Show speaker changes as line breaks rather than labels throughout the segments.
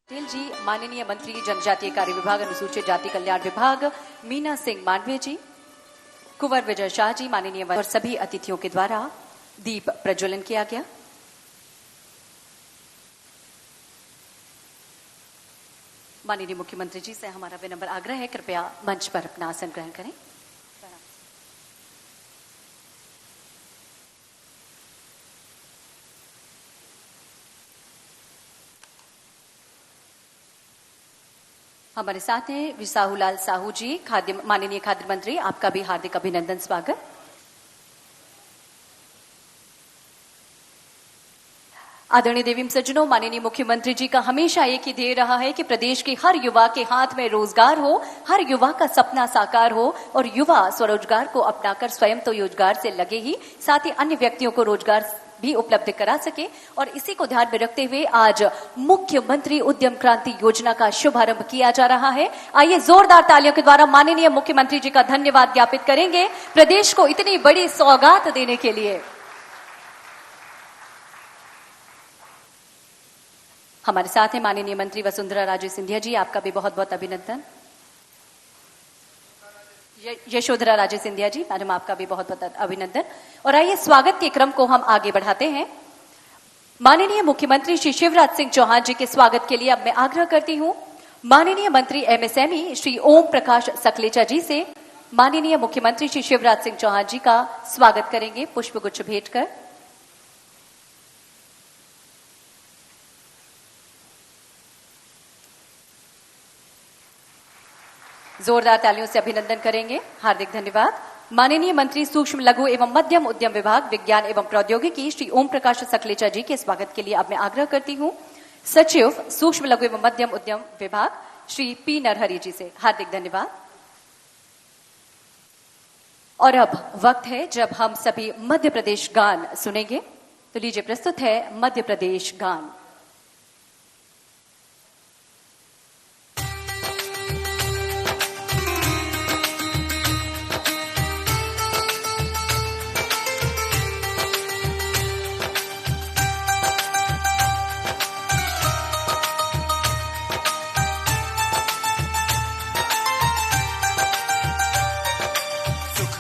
पटेल जी, माननीय मंत्री जनजातीय कार्य विभाग, अनुसूचित जाति कल्याण विभाग, मीना सिंह मांडविया जी, कुंवर विजय शाह जी, माननीय और सभी अतिथियों के द्वारा दीप प्रज्वलन किया गया। माननीय मुख्यमंत्री जी से हमारा विनम्र आग्रह है, कृपया मंच पर अपना आसन ग्रहण करें। हमारे साथ हैं विसाहुलाल साहू जी, माननीय खाद्य मंत्री, आपका भी हार्दिक अभिनंदन, स्वागत। आदरणीय देवी सज्जनों, माननीय मुख्यमंत्री जी का हमेशा एक ही ध्येय रहा है कि प्रदेश के हर युवा के हाथ में रोजगार हो, हर युवा का सपना साकार हो और युवा स्वरोजगार को अपनाकर स्वयं तो रोजगार से लगे ही, साथ ही अन्य व्यक्तियों को रोजगार भी उपलब्ध करा सके। और इसी को ध्यान में रखते हुए आज मुख्यमंत्री उद्यम क्रांति योजना का शुभारंभ किया जा रहा है। आइए जोरदार तालियों के द्वारा माननीय मुख्यमंत्री जी का धन्यवाद ज्ञापित करेंगे प्रदेश को इतनी बड़ी सौगात देने के लिए। हमारे साथ हैं माननीय मंत्री वसुंधरा राजे सिंधिया जी, आपका भी बहुत बहुत अभिनंदन। यशोधरा राजे सिंधिया जी, मैडम, आपका भी बहुत बहुत अभिनंदन। और आइए स्वागत के क्रम को हम आगे बढ़ाते हैं। माननीय मुख्यमंत्री श्री शिवराज सिंह चौहान जी के स्वागत के लिए अब मैं आग्रह करती हूं माननीय मंत्री एमएसएमई श्री ओम प्रकाश सकलेचा जी से माननीय मुख्यमंत्री श्री शिवराज सिंह चौहान जी का स्वागत करेंगे पुष्पगुच्छ भेंट कर। जोरदार तालियों से अभिनंदन करेंगे, हार्दिक धन्यवाद। माननीय मंत्री सूक्ष्म लघु एवं मध्यम उद्यम विभाग, विज्ञान एवं प्रौद्योगिकी श्री ओम प्रकाश सकलेचा जी के स्वागत के लिए अब मैं आग्रह करती हूं सचिव सूक्ष्म लघु एवं मध्यम उद्यम विभाग श्री पी नरहरि जी से, हार्दिक धन्यवाद। और अब वक्त है जब हम सभी मध्य प्रदेश गान सुनेंगे, तो लीजिए प्रस्तुत है मध्य प्रदेश गान।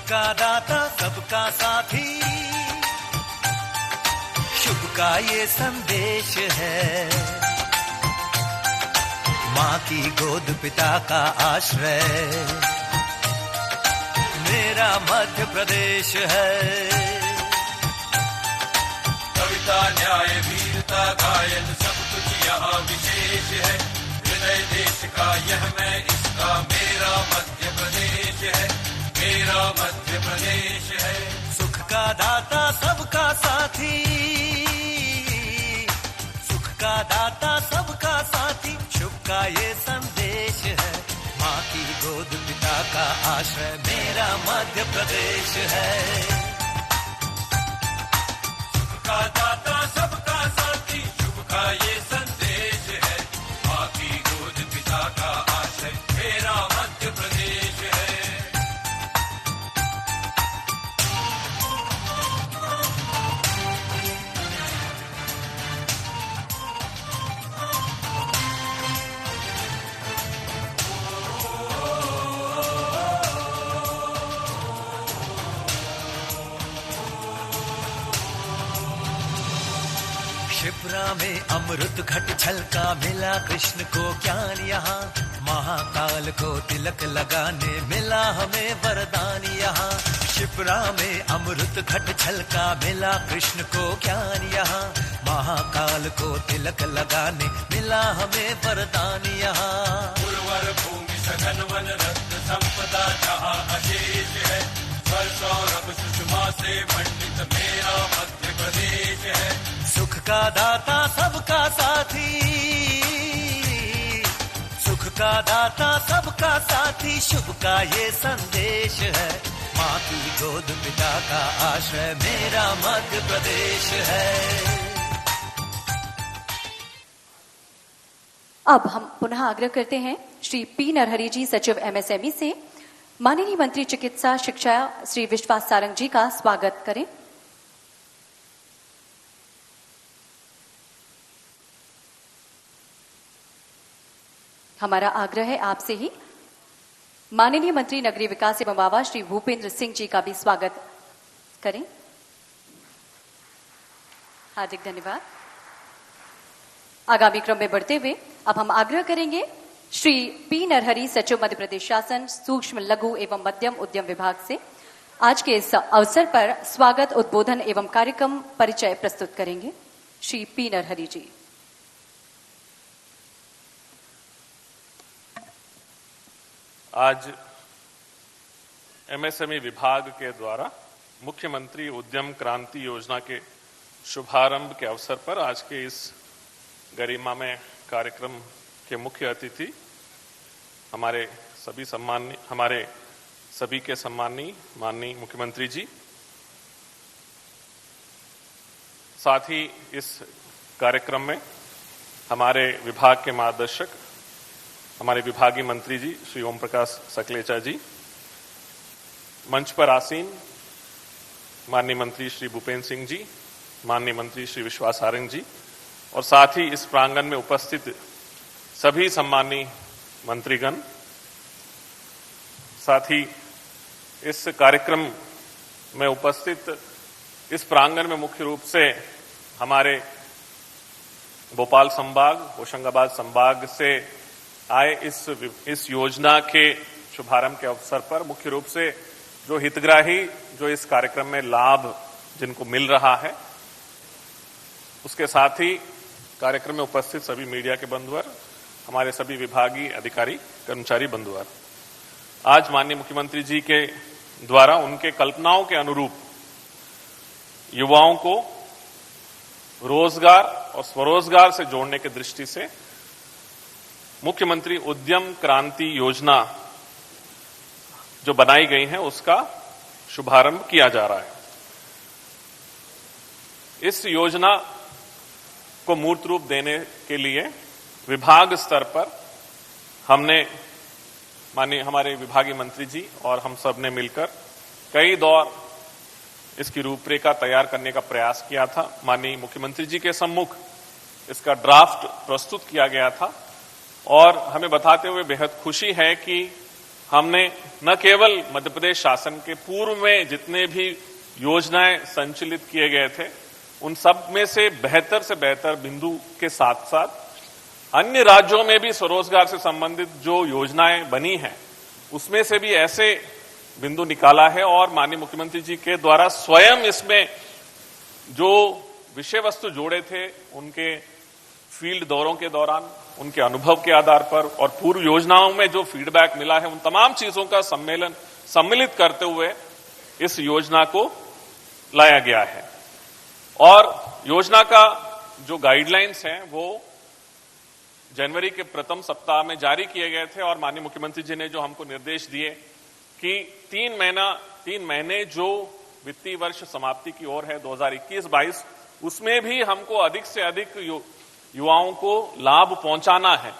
का दाता सबका साथी, शुभ का ये संदेश है। माँ की गोद पिता का आश्रय मेरा मध्य प्रदेश है। कविता न्याय वीरता गायन सब कुछ यहाँ विशेष है। हृदय देश का यह मैं इसका मेरा मध्य प्रदेश है, मेरा मध्य प्रदेश है। सुख का दाता सबका साथी, सुख का दाता सबका साथी, शुभ का ये संदेश है। माँ की गोद पिता का आश्रय मेरा मध्य प्रदेश है। सुख का दाता सबका साथी, शुभ का ये संदेश है। माँ की गोद पिता का आश्रय मेरा मध्य प्रदेश है। शिप्रा में अमृत घट छलका मिला कृष्ण को ज्ञान यहाँ। महाकाल को तिलक लगाने मिला हमें वरदान यहाँ। शिप्रा में अमृत घट छलका मिला कृष्ण को ज्ञान यहाँ। महाकाल को तिलक लगाने मिला हमें वरदान यहाँ। उर्वर भूमि सघन वन रत्न संपदा जहाँ अशेष है। स्वर सौरभ सुषमा से मंडित मेरा मध्य प्रदेश है। सुख का दाता सबका साथी, सुख का दाता सबका साथी, शुभ का ये संदेश है। माँ की गोद पिता का आश्रय मेरा मध्य प्रदेश है।
अब हम पुनः आग्रह करते हैं श्री पी नरहरि जी, सचिव एमएसएमई से माननीय मंत्री चिकित्सा शिक्षा श्री विश्वास सारंग जी का स्वागत करें। हमारा आग्रह है आपसे ही माननीय मंत्री नगरीय विकास एवं आवास श्री भूपेंद्र सिंह जी का भी स्वागत करें। हार्दिक धन्यवाद। आगामी क्रम में बढ़ते हुए अब हम आग्रह करेंगे श्री पी नरहरि, सचिव मध्य प्रदेश शासन सूक्ष्म लघु एवं मध्यम उद्यम विभाग से आज के इस अवसर पर स्वागत उद्बोधन एवं कार्यक्रम परिचय प्रस्तुत करेंगे। श्री पी नरहरि जी।
आज एमएसएमई विभाग के द्वारा मुख्यमंत्री उद्यम क्रांति योजना के शुभारंभ के अवसर पर आज के इस गरिमामय कार्यक्रम के मुख्य अतिथि हमारे सभी के सम्माननीय माननीय मुख्यमंत्री जी, साथ ही इस कार्यक्रम में हमारे विभाग के मार्गदर्शक हमारे विभागीय मंत्री जी श्री ओम प्रकाश सकलेचा जी, मंच पर आसीन माननीय मंत्री श्री भूपेंद्र सिंह जी, माननीय मंत्री श्री विश्वास सारंग जी और साथ ही इस प्रांगण में उपस्थित सभी सम्माननीय मंत्रीगण, साथ ही इस कार्यक्रम में उपस्थित इस प्रांगण में मुख्य रूप से हमारे भोपाल संभाग, होशंगाबाद संभाग से आए इस योजना के शुभारंभ के अवसर पर मुख्य रूप से जो हितग्राही जो इस कार्यक्रम में लाभ जिनको मिल रहा है, उसके साथ ही कार्यक्रम में उपस्थित सभी मीडिया के बंधुवर, हमारे सभी विभागीय अधिकारी कर्मचारी बंधुवर, आज माननीय मुख्यमंत्री जी के द्वारा उनके कल्पनाओं के अनुरूप युवाओं को रोजगार और स्वरोजगार से जोड़ने की दृष्टि से मुख्यमंत्री उद्यम क्रांति योजना जो बनाई गई है उसका शुभारंभ किया जा रहा है। इस योजना को मूर्त रूप देने के लिए विभाग स्तर पर हमने माननीय हमारे विभागीय मंत्री जी और हम सब ने मिलकर कई दौर इसकी रूपरेखा तैयार करने का प्रयास किया था। माननीय मुख्यमंत्री जी के सम्मुख इसका ड्राफ्ट प्रस्तुत किया गया था और हमें बताते हुए बेहद खुशी है कि हमने न केवल मध्य प्रदेश शासन के पूर्व में जितने भी योजनाएं संचालित किए गए थे उन सब में से बेहतर बिंदु के साथ साथ अन्य राज्यों में भी स्वरोजगार से संबंधित जो योजनाएं बनी हैं उसमें से भी ऐसे बिंदु निकाला है और माननीय मुख्यमंत्री जी के द्वारा स्वयं इसमें जो विषय वस्तु जोड़े थे उनके फील्ड दौरों के दौरान उनके अनुभव के आधार पर और पूर्व योजनाओं में जो फीडबैक मिला है उन तमाम चीजों का सम्मिलित करते हुए इस योजना को लाया गया है। और योजना का जो गाइडलाइंस हैं वो जनवरी के प्रथम सप्ताह में जारी किए गए थे और माननीय मुख्यमंत्री जी ने जो हमको निर्देश दिए कि 3 महीने जो वित्तीय वर्ष समाप्ति की ओर है 2021-22 उसमें भी हमको अधिक से अधिक युवाओं को लाभ पहुंचाना है।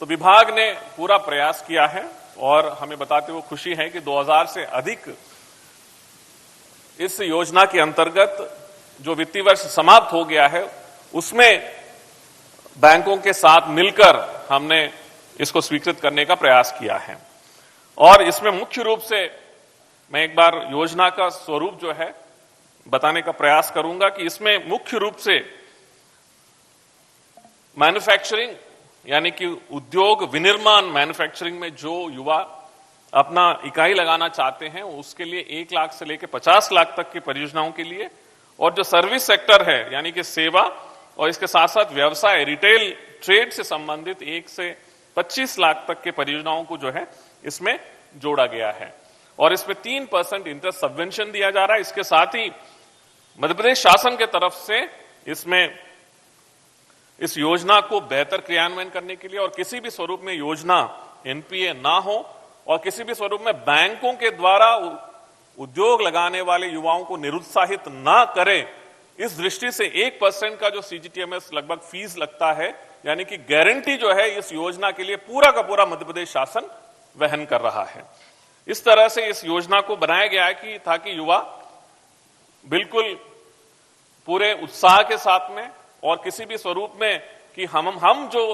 तो विभाग ने पूरा प्रयास किया है और हमें बताते हुए खुशी है कि 2000 से अधिक इस योजना के अंतर्गत जो वित्तीय वर्ष समाप्त हो गया है उसमें बैंकों के साथ मिलकर हमने इसको स्वीकृत करने का प्रयास किया है। और इसमें मुख्य रूप से मैं एक बार योजना का स्वरूप जो है बताने का प्रयास करूंगा कि इसमें मुख्य रूप से मैन्युफैक्चरिंग यानी कि उद्योग विनिर्माण मैन्युफैक्चरिंग में जो युवा अपना इकाई लगाना चाहते हैं उसके लिए 1 लाख से लेकर 50 लाख तक की परियोजनाओं के लिए, और जो सर्विस सेक्टर है यानी कि सेवा और इसके साथ साथ व्यवसाय रिटेल ट्रेड से संबंधित 1 से 25 लाख तक के परियोजनाओं को जो है इसमें जोड़ा गया है और इसमें 3% इंटरेस्ट सबवेंशन दिया जा रहा है। इसके साथ ही मध्य प्रदेश शासन के तरफ से इसमें इस योजना को बेहतर क्रियान्वयन करने के लिए और किसी भी स्वरूप में योजना एनपीए ना हो और किसी भी स्वरूप में बैंकों के द्वारा उद्योग लगाने वाले युवाओं को निरुत्साहित ना करे, इस दृष्टि से 1% का जो सीजीटीएमएस लगभग फीस लगता है यानी कि गारंटी जो है इस योजना के लिए पूरा का पूरा मध्य प्रदेश शासन वहन कर रहा है। इस तरह से इस योजना को बनाया गया है कि ताकि युवा बिल्कुल पूरे उत्साह के साथ में और किसी भी स्वरूप में कि हम जो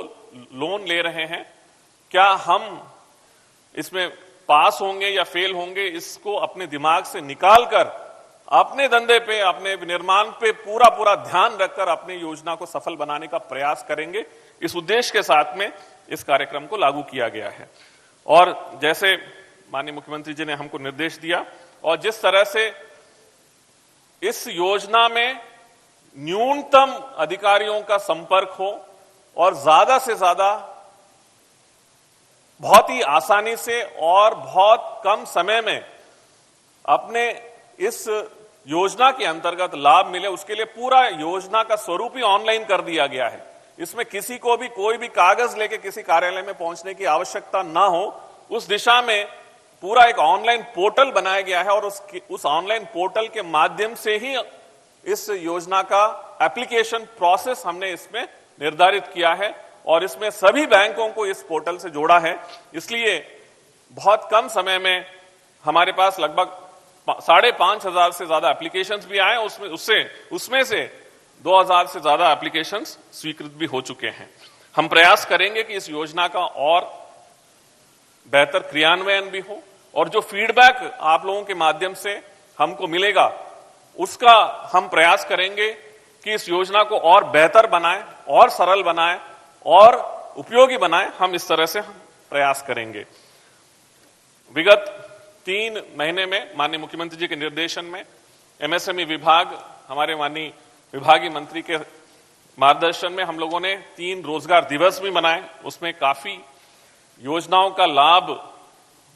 लोन ले रहे हैं क्या हम इसमें पास होंगे या फेल होंगे, इसको अपने दिमाग से निकालकर अपने धंधे पे, अपने निर्माण पे पूरा ध्यान रखकर अपनी योजना को सफल बनाने का प्रयास करेंगे। इस उद्देश्य के साथ में इस कार्यक्रम को लागू किया गया है। और जैसे माननीय मुख्यमंत्री जी ने हमको निर्देश दिया और जिस तरह से इस योजना में न्यूनतम अधिकारियों का संपर्क हो और ज्यादा से ज्यादा बहुत ही आसानी से और बहुत कम समय में अपने इस योजना के अंतर्गत लाभ मिले, उसके लिए पूरा योजना का स्वरूप ही ऑनलाइन कर दिया गया है। इसमें किसी को भी कोई भी कागज लेके किसी कार्यालय में पहुंचने की आवश्यकता ना हो, उस दिशा में पूरा एक ऑनलाइन पोर्टल बनाया गया है और उस ऑनलाइन पोर्टल के माध्यम से ही इस योजना का एप्लीकेशन प्रोसेस हमने इसमें निर्धारित किया है और इसमें सभी बैंकों को इस पोर्टल से जोड़ा है। इसलिए बहुत कम समय में हमारे पास लगभग 5,500 से ज्यादा एप्लीकेशंस भी आए, उसमें से 2,000 से ज्यादा एप्लीकेशंस स्वीकृत भी हो चुके हैं। हम प्रयास करेंगे कि इस योजना का और बेहतर क्रियान्वयन भी हो और जो फीडबैक आप लोगों के माध्यम से हमको मिलेगा उसका हम प्रयास करेंगे कि इस योजना को और बेहतर बनाएं और सरल बनाएं और उपयोगी बनाएं। हम इस तरह से प्रयास करेंगे। विगत 3 महीने में माननीय मुख्यमंत्री जी के निर्देशन में एमएसएमई विभाग, हमारे माननीय विभागीय मंत्री के मार्गदर्शन में हम लोगों ने 3 रोजगार दिवस भी मनाए। उसमें काफी योजनाओं का लाभ,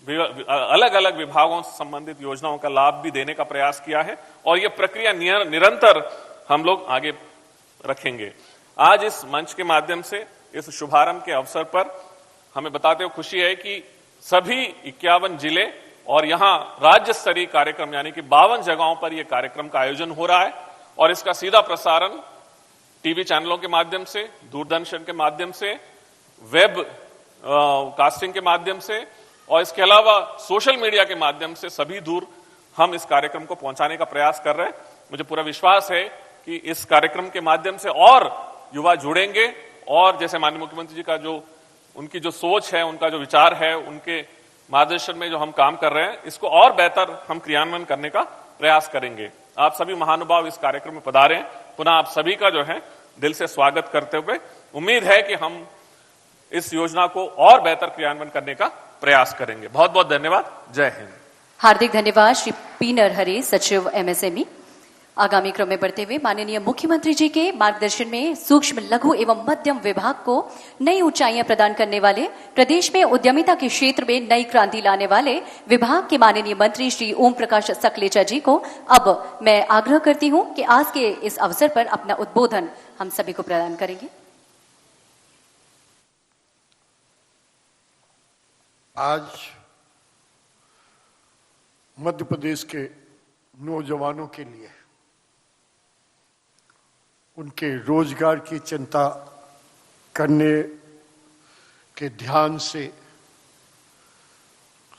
अलग अलग विभागों से संबंधित योजनाओं का लाभ भी देने का प्रयास किया है और यह प्रक्रिया निरंतर हम लोग आगे रखेंगे। आज इस मंच के माध्यम से इस शुभारंभ के अवसर पर हमें बताते हुए खुशी है कि सभी 51 जिले और यहां राज्य स्तरीय कार्यक्रम यानी कि 52 जगहों पर यह कार्यक्रम का आयोजन हो रहा है और इसका सीधा प्रसारण टीवी चैनलों के माध्यम से, दूरदर्शन के माध्यम से, वेब कास्टिंग के माध्यम से और इसके अलावा सोशल मीडिया के माध्यम से सभी दूर हम इस कार्यक्रम को पहुंचाने का प्रयास कर रहे हैं। मुझे पूरा विश्वास है कि इस कार्यक्रम के माध्यम से और युवा जुड़ेंगे और जैसे माननीय मुख्यमंत्री जी का उनकी जो सोच है, उनका जो विचार है, उनके मार्गदर्शन में जो हम काम कर रहे हैं, इसको और बेहतर हम क्रियान्वयन करने का प्रयास करेंगे। आप सभी महानुभाव इस कार्यक्रम में पधारे हैं। पुनः आप सभी का जो है दिल से स्वागत करते हुए उम्मीद है कि हम इस योजना को और बेहतर क्रियान्वयन करने का प्रयास करेंगे। बहुत बहुत धन्यवाद। जय हिंद।
हार्दिक धन्यवाद श्री पी नरहरि, सचिव एमएसएमई। आगामी क्रम में बढ़ते हुए माननीय मुख्यमंत्री जी के मार्गदर्शन में सूक्ष्म, लघु एवं मध्यम विभाग को नई ऊंचाइयां प्रदान करने वाले, प्रदेश में उद्यमिता के क्षेत्र में नई क्रांति लाने वाले विभाग के माननीय मंत्री श्री ओम प्रकाश सकलेचा जी को अब मैं आग्रह करती हूं कि आज के इस अवसर पर अपना उद्बोधन हम सभी को प्रदान करेंगे।
आज मध्य प्रदेश के नौजवानों के लिए उनके रोजगार की चिंता करने के ध्यान से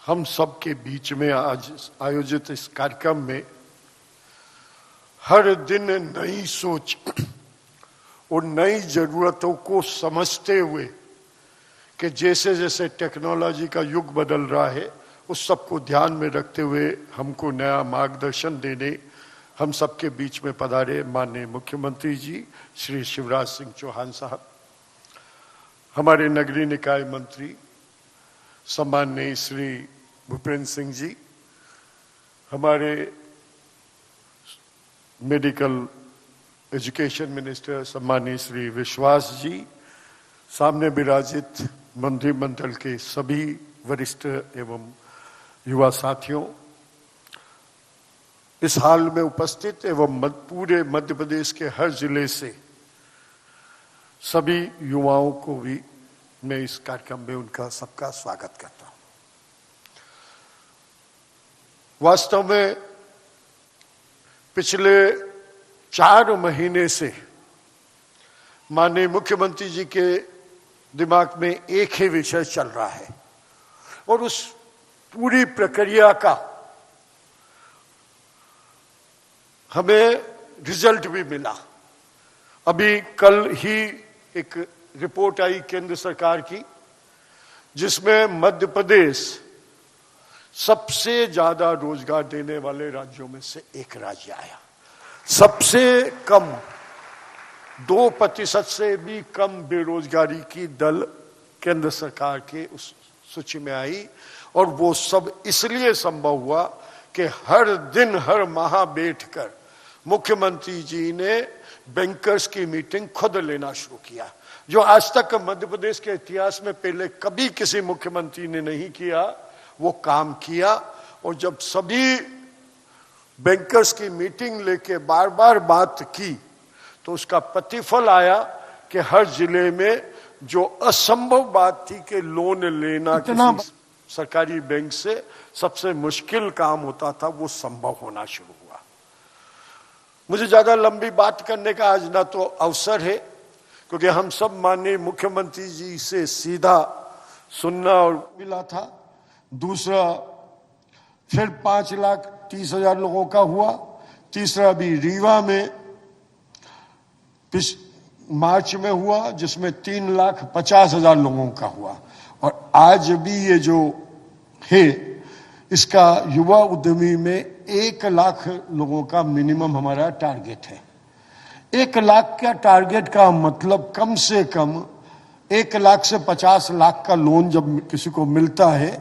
हम सब के बीच में आज आयोजित इस कार्यक्रम में हर दिन नई सोच और नई जरूरतों को समझते हुए कि जैसे जैसे टेक्नोलॉजी का युग बदल रहा है उस सबको ध्यान में रखते हुए हमको नया मार्गदर्शन देने हम सबके बीच में पधारे माननीय मुख्यमंत्री जी श्री शिवराज सिंह चौहान साहब, हमारे नगरीय निकाय मंत्री सम्माननीय श्री भूपेंद्र सिंह जी, हमारे मेडिकल एजुकेशन मिनिस्टर सम्माननीय श्री विश्वास जी, सामने विराजित मंत्रिमंडल के सभी वरिष्ठ एवं युवा साथियों, इस हाल में उपस्थित एवं पूरे मध्य प्रदेश के हर जिले से सभी युवाओं को भी मैं इस कार्यक्रम में उनका सबका स्वागत करता हूं। वास्तव में पिछले 4 महीने से माननीय मुख्यमंत्री जी के दिमाग में एक ही विषय चल रहा है और उस पूरी प्रक्रिया का हमें रिजल्ट भी मिला। अभी कल ही एक रिपोर्ट आई केंद्र सरकार की, जिसमें मध्य प्रदेश सबसे ज्यादा रोजगार देने वाले राज्यों में से एक राज्य आया। सबसे कम 2% से भी कम बेरोजगारी की दल केंद्र सरकार के उस सूची में आई, और वो सब इसलिए संभव हुआ कि हर दिन हर माह बैठकर मुख्यमंत्री जी ने बैंकर्स की मीटिंग खुद लेना शुरू किया, जो आज तक मध्य प्रदेश के इतिहास में पहले कभी किसी मुख्यमंत्री ने नहीं किया। वो काम किया, और जब सभी बैंकर्स की मीटिंग लेके बार बार बात की तो उसका प्रतिफल आया कि हर जिले में जो असंभव बात थी कि लोन लेना किसी सरकारी बैंक से सबसे मुश्किल काम होता था, वो संभव होना शुरू हुआ। मुझे ज्यादा लंबी बात करने का आज ना तो अवसर है, क्योंकि हम सब माननीय मुख्यमंत्री जी से सीधा सुनना और मिला था। दूसरा फिर 5,30,000 लोगों का हुआ। तीसरा भी रीवा में मार्च में हुआ, जिसमें 3,50,000 लोगों का हुआ। और आज भी ये जो है, इसका युवा उद्यमी में 1 लाख लोगों का मिनिमम हमारा टारगेट है। 1 लाख का टारगेट का मतलब कम से कम 1 लाख से 50 लाख का लोन जब किसी को मिलता है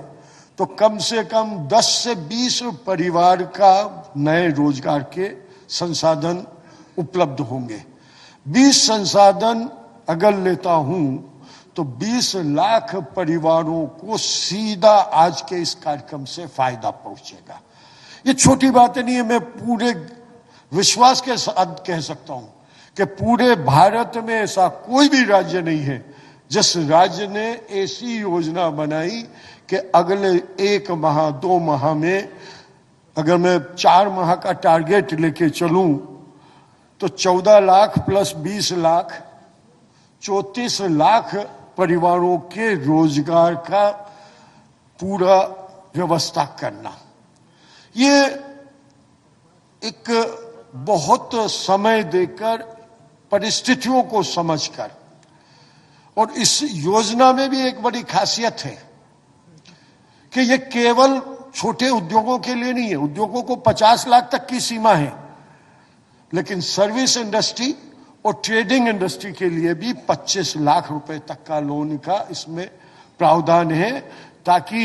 तो कम से कम 10 से 20 परिवार का नए रोजगार के संसाधन उपलब्ध होंगे। 20 संसाधन अगर लेता हूं तो 20 लाख परिवारों को सीधा आज के इस कार्यक्रम से फायदा पहुंचेगा। ये छोटी बात नहीं है। मैं पूरे विश्वास के साथ कह सकता हूं कि पूरे भारत में ऐसा कोई भी राज्य नहीं है जिस राज्य ने ऐसी योजना बनाई कि अगले 1 माह 2 माह में, अगर मैं 4 माह का टारगेट लेके चलूं तो 14 लाख प्लस 20 लाख 34 लाख परिवारों के रोजगार का पूरा व्यवस्था करना। ये एक बहुत समय देकर, परिस्थितियों को समझकर, और इस योजना में भी एक बड़ी खासियत है कि ये केवल छोटे उद्योगों के लिए नहीं है। उद्योगों को 50 लाख तक की सीमा है, लेकिन सर्विस इंडस्ट्री और ट्रेडिंग इंडस्ट्री के लिए भी 25 लाख रुपए तक का लोन का इसमें प्रावधान है, ताकि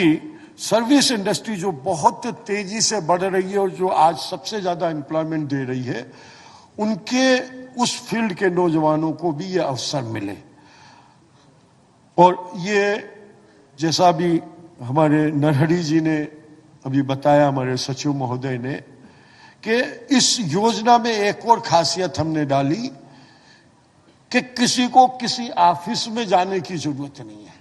सर्विस इंडस्ट्री जो बहुत तेजी से बढ़ रही है और जो आज सबसे ज्यादा एम्प्लॉयमेंट दे रही है, उनके उस फील्ड के नौजवानों को भी ये अवसर मिले। और ये जैसा भी हमारे नरहरी जी ने अभी बताया, हमारे सचिव महोदय ने, कि इस योजना में एक और खासियत हमने डाली कि किसी को किसी ऑफिस में जाने की जरूरत नहीं है।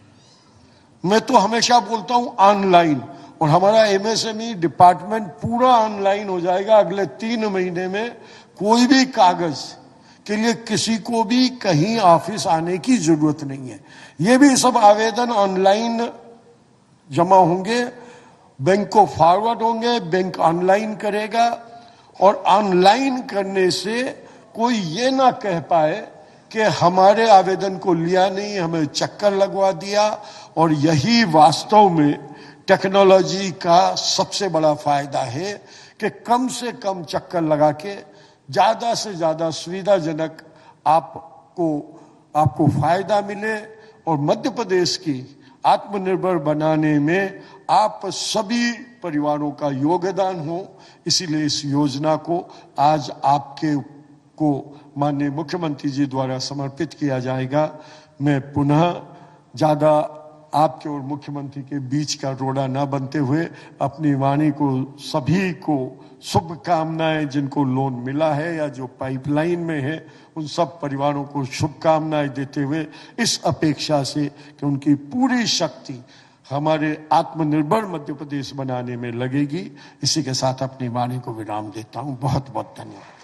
मैं तो हमेशा बोलता हूं ऑनलाइन, और हमारा एमएसएमई डिपार्टमेंट पूरा ऑनलाइन हो जाएगा अगले 3 महीने में। कोई भी कागज के लिए किसी को भी कहीं ऑफिस आने की जरूरत नहीं है। ये भी सब आवेदन ऑनलाइन जमा होंगे, बैंक को फॉरवर्ड होंगे, बैंक ऑनलाइन करेगा, और ऑनलाइन करने से कोई ये ना कह पाए कि हमारे आवेदन को लिया नहीं, हमें चक्कर लगवा दिया। और यही वास्तव में टेक्नोलॉजी का सबसे बड़ा फायदा है कि कम से कम चक्कर लगा के ज्यादा से ज्यादा सुविधाजनक आपको फायदा मिले, और मध्य प्रदेश की आत्मनिर्भर बनाने में आप सभी परिवारों का योगदान हो। इसीलिए इस योजना को आज आपके को माननीय मुख्यमंत्री जी द्वारा समर्पित किया जाएगा। मैं पुनः ज्यादा आपके और मुख्यमंत्री के बीच का रोड़ा न बनते हुए अपनी वाणी को, सभी को शुभकामनाएं, जिनको लोन मिला है या जो पाइपलाइन में है, उन सब परिवारों को शुभकामनाएं देते हुए इस अपेक्षा से कि उनकी पूरी शक्ति हमारे आत्मनिर्भर मध्य प्रदेश बनाने में लगेगी, इसी के साथ अपनी वाणी को विराम देता हूं। बहुत बहुत धन्यवाद।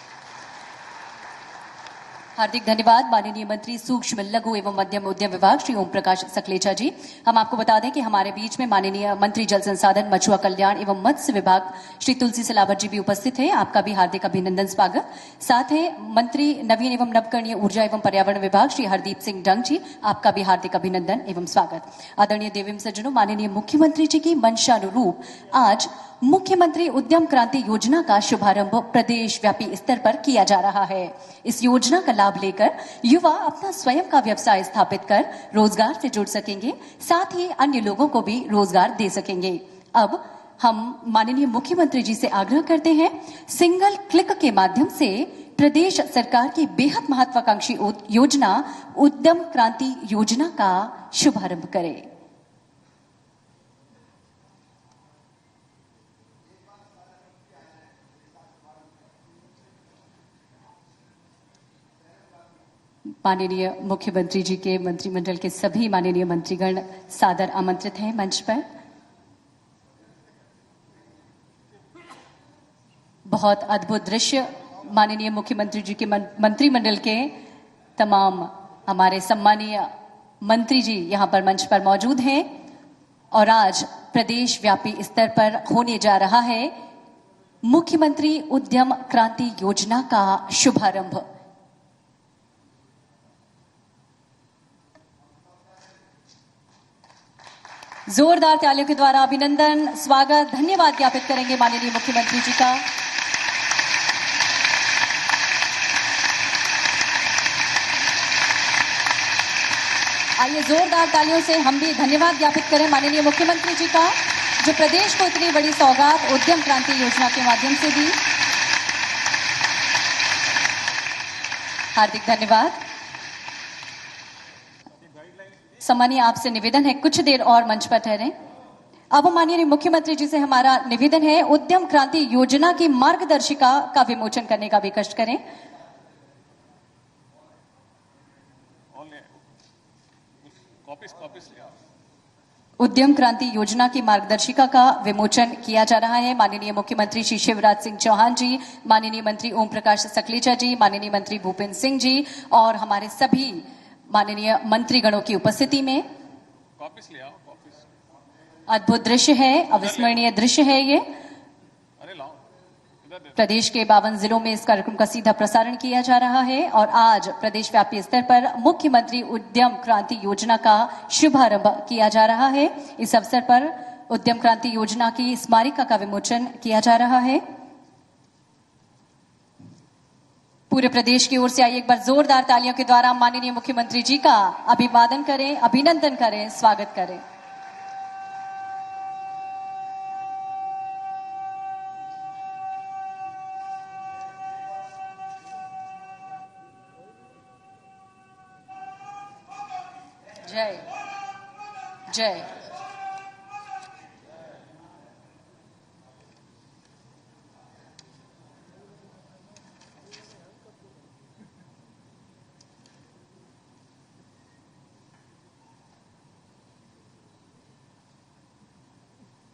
हार्दिक धन्यवाद माननीय मंत्री सूक्ष्म लघु एवं मध्यम उद्यम विभाग श्री ओम प्रकाश सकलेचा जी। हम आपको बता दें कि हमारे बीच में माननीय मंत्री जल संसाधन मछुआ कल्याण एवं मत्स्य विभाग श्री तुलसी सिलावट जी भी उपस्थित हैं। आपका भी हार्दिक अभिनंदन स्वागत। साथ है मंत्री नवीन एवं नवकरणीय ऊर्जा एवं पर्यावरण विभाग श्री हरदीप सिंह डंग जी, आपका भी हार्दिक अभिनंदन एवं स्वागत। आदरणीय देवीम सज्जनों, माननीय मुख्यमंत्री जी की मंशानुरूप आज मुख्यमंत्री उद्यम क्रांति योजना का शुभारंभ प्रदेश व्यापी स्तर पर किया जा रहा है। इस योजना का लाभ लेकर युवा अपना स्वयं का व्यवसाय स्थापित कर रोजगार से जुड़ सकेंगे, साथ ही अन्य लोगों को भी रोजगार दे सकेंगे। अब हम माननीय मुख्यमंत्री जी से आग्रह करते हैं, सिंगल क्लिक के माध्यम से प्रदेश सरकार की बेहद महत्वाकांक्षी योजना उद्यम क्रांति योजना का शुभारंभ करें। माननीय मुख्यमंत्री जी के मंत्रिमंडल के सभी माननीय मंत्रीगण सादर आमंत्रित हैं मंच पर। बहुत अद्भुत दृश्य माननीय मुख्यमंत्री जी के मंत्रिमंडल के तमाम हमारे सम्मानीय मंत्री जी यहां पर मंच पर मौजूद हैं और आज प्रदेश व्यापी स्तर पर होने जा रहा है मुख्यमंत्री उद्यम क्रांति योजना का शुभारंभ। जोरदार तालियों के द्वारा अभिनंदन, स्वागत, धन्यवाद ज्ञापित करेंगे माननीय मुख्यमंत्री जी का। आइए जोरदार तालियों से हम भी धन्यवाद ज्ञापित करें माननीय मुख्यमंत्री जी का, जो प्रदेश को इतनी बड़ी सौगात उद्यम क्रांति योजना के माध्यम से दी। हार्दिक धन्यवाद। सम्मानीय, आपसे निवेदन है कुछ देर और मंच पर ठहरें। अब माननीय मुख्यमंत्री जी से हमारा निवेदन है उद्यम क्रांति योजना की मार्गदर्शिका का विमोचन करने का भी कष्ट करें। उद्यम क्रांति योजना की मार्गदर्शिका का विमोचन किया जा रहा है। माननीय मुख्यमंत्री श्री शिवराज सिंह चौहान जी, माननीय मंत्री ओम प्रकाश सकलेचा जी, माननीय मंत्री भूपेंद्र सिंह जी और हमारे सभी माननीय मंत्रीगणों की उपस्थिति में। अद्भुत दृश्य है, अविस्मरणीय दृश्य है ये। प्रदेश के 52 जिलों में इस कार्यक्रम का सीधा प्रसारण किया जा रहा है और आज प्रदेश व्यापी स्तर पर मुख्यमंत्री उद्यम क्रांति योजना का शुभारंभ किया जा रहा है। इस अवसर पर उद्यम क्रांति योजना की स्मारिका का विमोचन किया जा रहा है। पूरे प्रदेश की ओर से आइए एक बार जोरदार तालियों के द्वारा माननीय मुख्यमंत्री जी का अभिवादन करें, अभिनंदन करें, स्वागत करें। जय जय।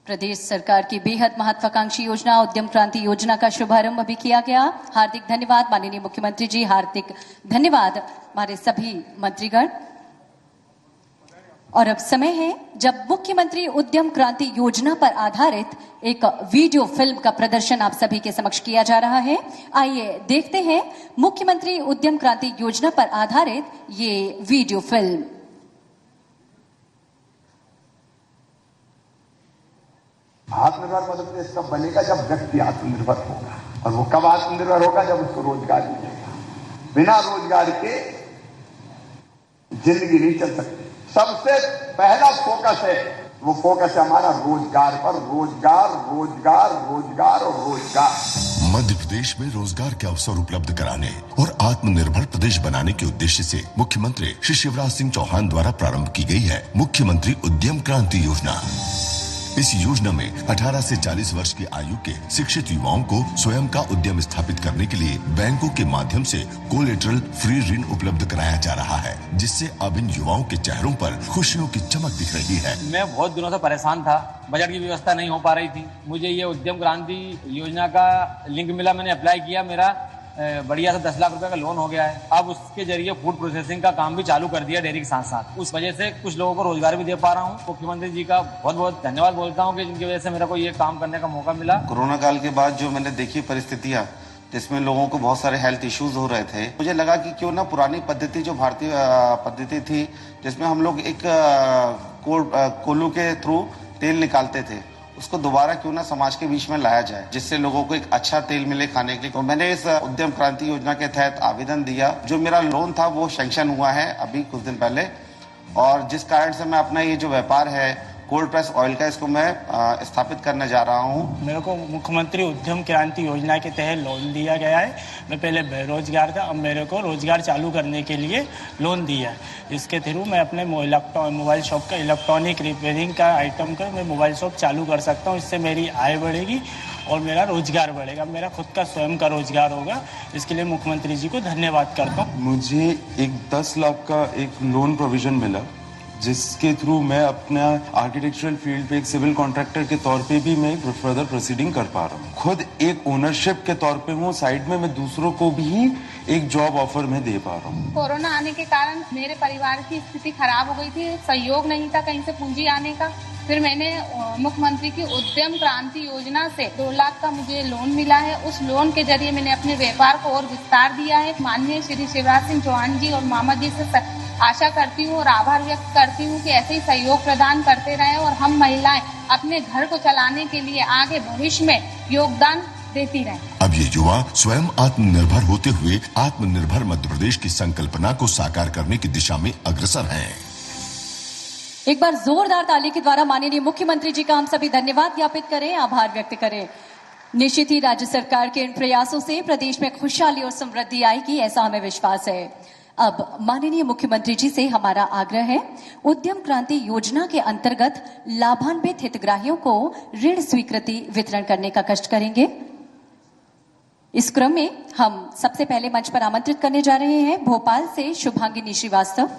प्रदेश सरकार की बेहद महत्वाकांक्षी योजना उद्यम क्रांति योजना का शुभारंभ भी किया गया। हार्दिक धन्यवाद माननीय मुख्यमंत्री जी, हार्दिक धन्यवाद हमारे सभी मंत्रीगण। और अब समय है जब मुख्यमंत्री उद्यम क्रांति योजना पर आधारित एक वीडियो फिल्म का प्रदर्शन आप सभी के समक्ष किया जा रहा है। आइए देखते हैं मुख्यमंत्री उद्यम क्रांति योजना पर आधारित ये वीडियो फिल्म।
आत्मनिर्भर मध्य प्रदेश कब बनेगा? जब व्यक्ति आत्मनिर्भर होगा। और वो कब आत्मनिर्भर होगा? जब उसको रोजगार मिलेगा। बिना रोजगार के जिंदगी नहीं चल सकती। सबसे पहला फोकस है, वो फोकस है हमारा रोजगार पर। रोजगार, रोजगार, रोजगार और रोजगार।
मध्य प्रदेश में रोजगार के अवसर उपलब्ध कराने और आत्मनिर्भर प्रदेश बनाने के उद्देश्य से मुख्यमंत्री श्री शिवराज सिंह चौहान द्वारा प्रारंभ की गई है मुख्यमंत्री उद्यम क्रांति योजना। इस योजना में 18 से 40 वर्ष की आयु के शिक्षित युवाओं को स्वयं का उद्यम स्थापित करने के लिए बैंकों के माध्यम से कोलेटरल फ्री ऋण उपलब्ध कराया जा रहा है, जिससे अब इन युवाओं के चेहरों पर खुशियों की चमक दिख रही है।
मैं बहुत दिनों से परेशान था, बजट की व्यवस्था नहीं हो पा रही थी। मुझे ये उद्यम क्रांति योजना का लिंक मिला, मैंने अप्लाई किया, मेरा बढ़िया से 10 लाख रुपए का लोन हो गया है। अब उसके जरिए फूड प्रोसेसिंग का काम भी चालू कर दिया डेयरी के साथ साथ। उस वजह से कुछ लोगों को रोजगार भी दे पा रहा हूँ। मुख्यमंत्री जी का बहुत बहुत धन्यवाद बोलता हूँ कि जिनकी वजह से मेरे को ये काम करने का मौका मिला।
कोरोना काल के बाद जो मैंने देखी परिस्थितियां जिसमें लोगों को बहुत सारे हेल्थ इश्यूज हो रहे थे, मुझे लगा कि क्यों ना पुरानी पद्धति जो भारतीय पद्धति थी जिसमें हम लोग एक कोल्हू के थ्रू तेल निकालते थे, उसको दोबारा क्यों ना समाज के बीच में लाया जाए जिससे लोगों को एक अच्छा तेल मिले खाने के लिए। तो मैंने इस उद्यम क्रांति योजना के तहत आवेदन दिया। जो मेरा लोन था वो सैंक्शन हुआ है अभी कुछ दिन पहले, और जिस कारण से मैं अपना ये जो व्यापार है कोल्ड प्रेस ऑयल का, इसको मैं स्थापित करने जा रहा हूँ।
मेरे को मुख्यमंत्री उद्यम क्रांति योजना के तहत लोन दिया गया है। मैं पहले बेरोजगार था, अब मेरे को रोजगार चालू करने के लिए लोन दिया है। इसके थ्रू मैं अपने मोबाइल शॉप का इलेक्ट्रॉनिक रिपेयरिंग का आइटम का मैं मोबाइल शॉप चालू कर सकता हूँ। इससे मेरी आय बढ़ेगी और मेरा रोजगार बढ़ेगा, मेरा खुद का स्वयं का रोजगार होगा। इसके लिए मुख्यमंत्री जी को धन्यवाद करता हूँ।
मुझे एक 10 लाख का एक लोन प्रोविजन मिला जिसके थ्रू मैं अपना आर्किटेक्चरल फील्ड पे एक सिविल कॉन्ट्रैक्टर के तौर पे भी मैं फर्दर प्रोसीडिंग कर पा रहा हूँ। खुद एक ओनरशिप के तौर पे हूँ, साइड में मैं दूसरों को भी एक जॉब ऑफर में दे पा रहा हूँ।
कोरोना आने के कारण मेरे परिवार की स्थिति खराब हो गई थी, सहयोग नहीं था कहीं से पूंजी आने का। फिर मैंने मुख्यमंत्री की उद्यम क्रांति योजना से 2 लाख का मुझे लोन मिला है। उस लोन के जरिए मैंने अपने व्यापार को और विस्तार दिया है। माननीय श्री शिवराज सिंह चौहान जी और मामा जी से आशा करती हूँ और आभार व्यक्त करती हूँ कि ऐसे ही सहयोग प्रदान करते रहें और हम महिलाएं अपने घर को चलाने के लिए आगे भविष्य में योगदान देती रहें।
अब ये युवा स्वयं आत्मनिर्भर होते हुए आत्मनिर्भर मध्य प्रदेश की संकल्पना को साकार करने की दिशा में अग्रसर हैं।
एक बार जोरदार ताली के द्वारा माननीय मुख्यमंत्री जी का हम सभी धन्यवाद ज्ञापित करें, आभार व्यक्त करें। निश्चित ही राज्य सरकार के इन प्रयासों से प्रदेश में खुशहाली और समृद्धि आएगी, ऐसा हमें विश्वास है। अब माननीय मुख्यमंत्री जी से हमारा आग्रह है, उद्यम क्रांति योजना के अंतर्गत लाभान्वित हितग्राहियों को ऋण स्वीकृति वितरण करने का कष्ट करेंगे। इस क्रम में हम सबसे पहले मंच पर आमंत्रित करने जा रहे हैं भोपाल से शुभांगिनी श्रीवास्तव।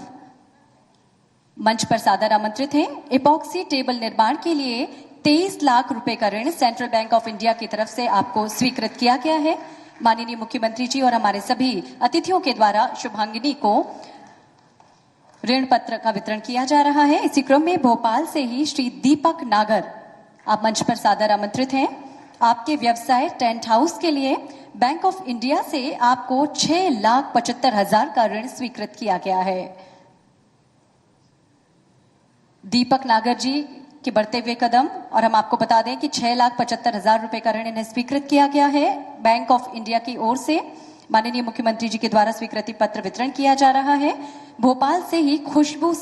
मंच पर सादर आमंत्रित हैं। इपॉक्सी टेबल निर्माण के लिए 23 लाख रुपए का ऋण सेंट्रल बैंक ऑफ इंडिया की तरफ से आपको स्वीकृत किया गया है। माननीय मुख्यमंत्री जी और हमारे सभी अतिथियों के द्वारा शुभांगिनी को ऋण पत्र का वितरण किया जा रहा है। इसी क्रम में भोपाल से ही श्री दीपक नागर आप मंच पर सादर आमंत्रित हैं। आपके व्यवसाय टेंट हाउस के लिए बैंक ऑफ इंडिया से आपको 6,75,000 का ऋण स्वीकृत किया गया है। दीपक नागर जी के बढ़ते हुए कदम, और हम आपको बता दें कि 6,75,000 रुपए का ऋण इन्हें स्वीकृत किया गया है बैंक ऑफ इंडिया की ओर से। माननीय मुख्यमंत्री जी के द्वारा स्वीकृति पत्र वितरण किया जा रहा है। भोपाल से ही खुशबू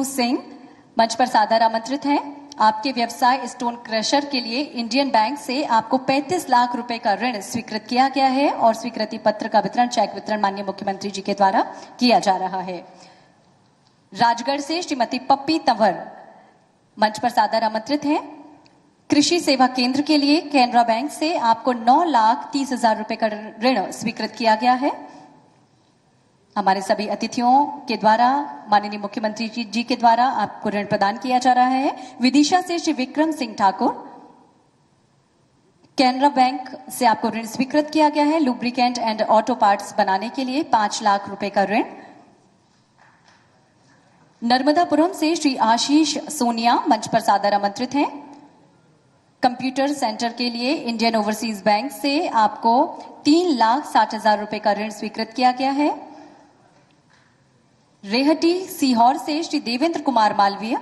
सिंह मंच पर सादर आमंत्रित हैं। आपके व्यवसाय स्टोन क्रशर के लिए इंडियन बैंक से आपको 35 लाख रुपए का ऋण स्वीकृत किया गया है और स्वीकृति पत्र का वितरण, चेक वितरण माननीय मुख्यमंत्री जी के द्वारा किया जा रहा है। राजगढ़ से श्रीमती पप्पी तंवर मंच पर सादर आमंत्रित हैं। कृषि सेवा केंद्र के लिए कैनरा बैंक से आपको 9,30,000 रुपए का ऋण स्वीकृत किया गया है। हमारे सभी अतिथियों के द्वारा माननीय मुख्यमंत्री जी के द्वारा आपको ऋण प्रदान किया जा रहा है। विदिशा से श्री विक्रम सिंह ठाकुर, कैनरा बैंक से आपको ऋण स्वीकृत किया गया है। लुब्रिकेंट एंड ऑटो पार्ट्स बनाने के लिए 5 लाख रुपए का ऋण। नर्मदापुरम से श्री आशीष सोनिया मंच पर सादर आमंत्रित हैं। कंप्यूटर सेंटर के लिए इंडियन ओवरसीज बैंक से आपको 3,60,000 रुपए का ऋण स्वीकृत किया गया है। रेहटी सीहोर से श्री देवेंद्र कुमार मालवीय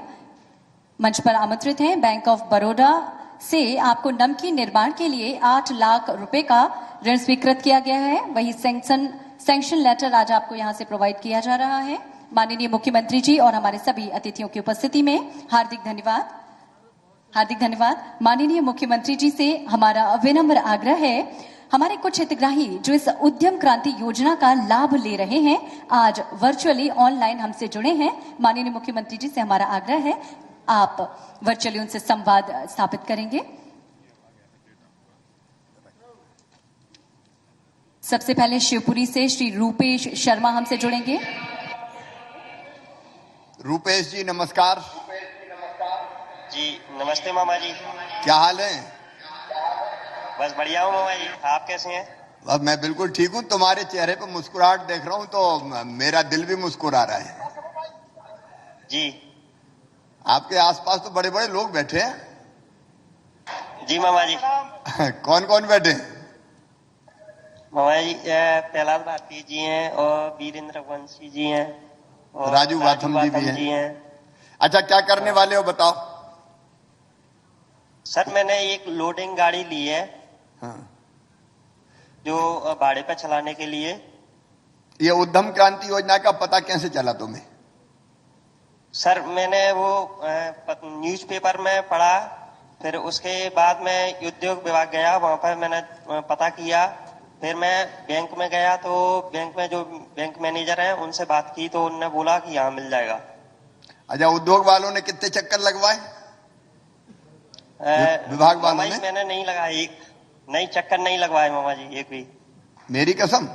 मंच पर आमंत्रित हैं। बैंक ऑफ बड़ौदा से आपको नमकीन निर्माण के लिए 8 लाख रुपए का ऋण स्वीकृत किया गया है। वही सैंक्शन लेटर आज आपको यहां से प्रोवाइड किया जा रहा है। माननीय मुख्यमंत्री जी और हमारे सभी अतिथियों की उपस्थिति में हार्दिक धन्यवाद। माननीय मुख्यमंत्री जी से हमारा विनम्र आग्रह है, हमारे कुछ हितग्राही जो इस उद्यम क्रांति योजना का लाभ ले रहे हैं आज वर्चुअली ऑनलाइन हमसे जुड़े हैं। माननीय मुख्यमंत्री जी से हमारा आग्रह है, आप वर्चुअली उनसे संवाद स्थापित करेंगे। सबसे पहले शिवपुरी से श्री रूपेश शर्मा हमसे जुड़ेंगे।
रूपेश जी नमस्कार।
जी नमस्ते मामा जी।
क्या हाल है?
बस बढ़िया हूँ मामा जी, आप कैसे हैं?
बस मैं बिल्कुल ठीक हूँ। तुम्हारे चेहरे पर मुस्कुराहट देख रहा हूँ तो मेरा दिल भी मुस्कुरा रहा है।
जी
आपके आसपास तो बड़े बड़े लोग बैठे हैं।
जी मामा जी।
कौन कौन बैठे हैं?
मामा जी प्रहलाद भारती जी हैं और वीरेंद्र वंशी जी हैं और
राजू बाथम जी भी हैं। अच्छा क्या करने वाले हो बताओ?
सर मैंने एक लोडिंग गाड़ी ली है।
हाँ।
जो भाड़े पे चलाने के लिए।
ये उद्यम क्रांति योजना का पता कैसे चला तुम्हें?
सर मैंने वो न्यूज़पेपर में पढ़ा, फिर उसके बाद मैं उद्योग विभाग गया, वहां पर मैंने पता किया, फिर मैं बैंक में गया तो बैंक में जो बैंक मैनेजर हैं उनसे बात की तो उन्होंने बोला कि यहाँ मिल जाएगा।
अच्छा उद्योग वालों ने कितने चक्कर लगवाए? विभाग वालों ने?
मैंने नहीं लगाया, एक नहीं चक्कर नहीं लगवाए मामा जी एक भी।
मेरी कसम?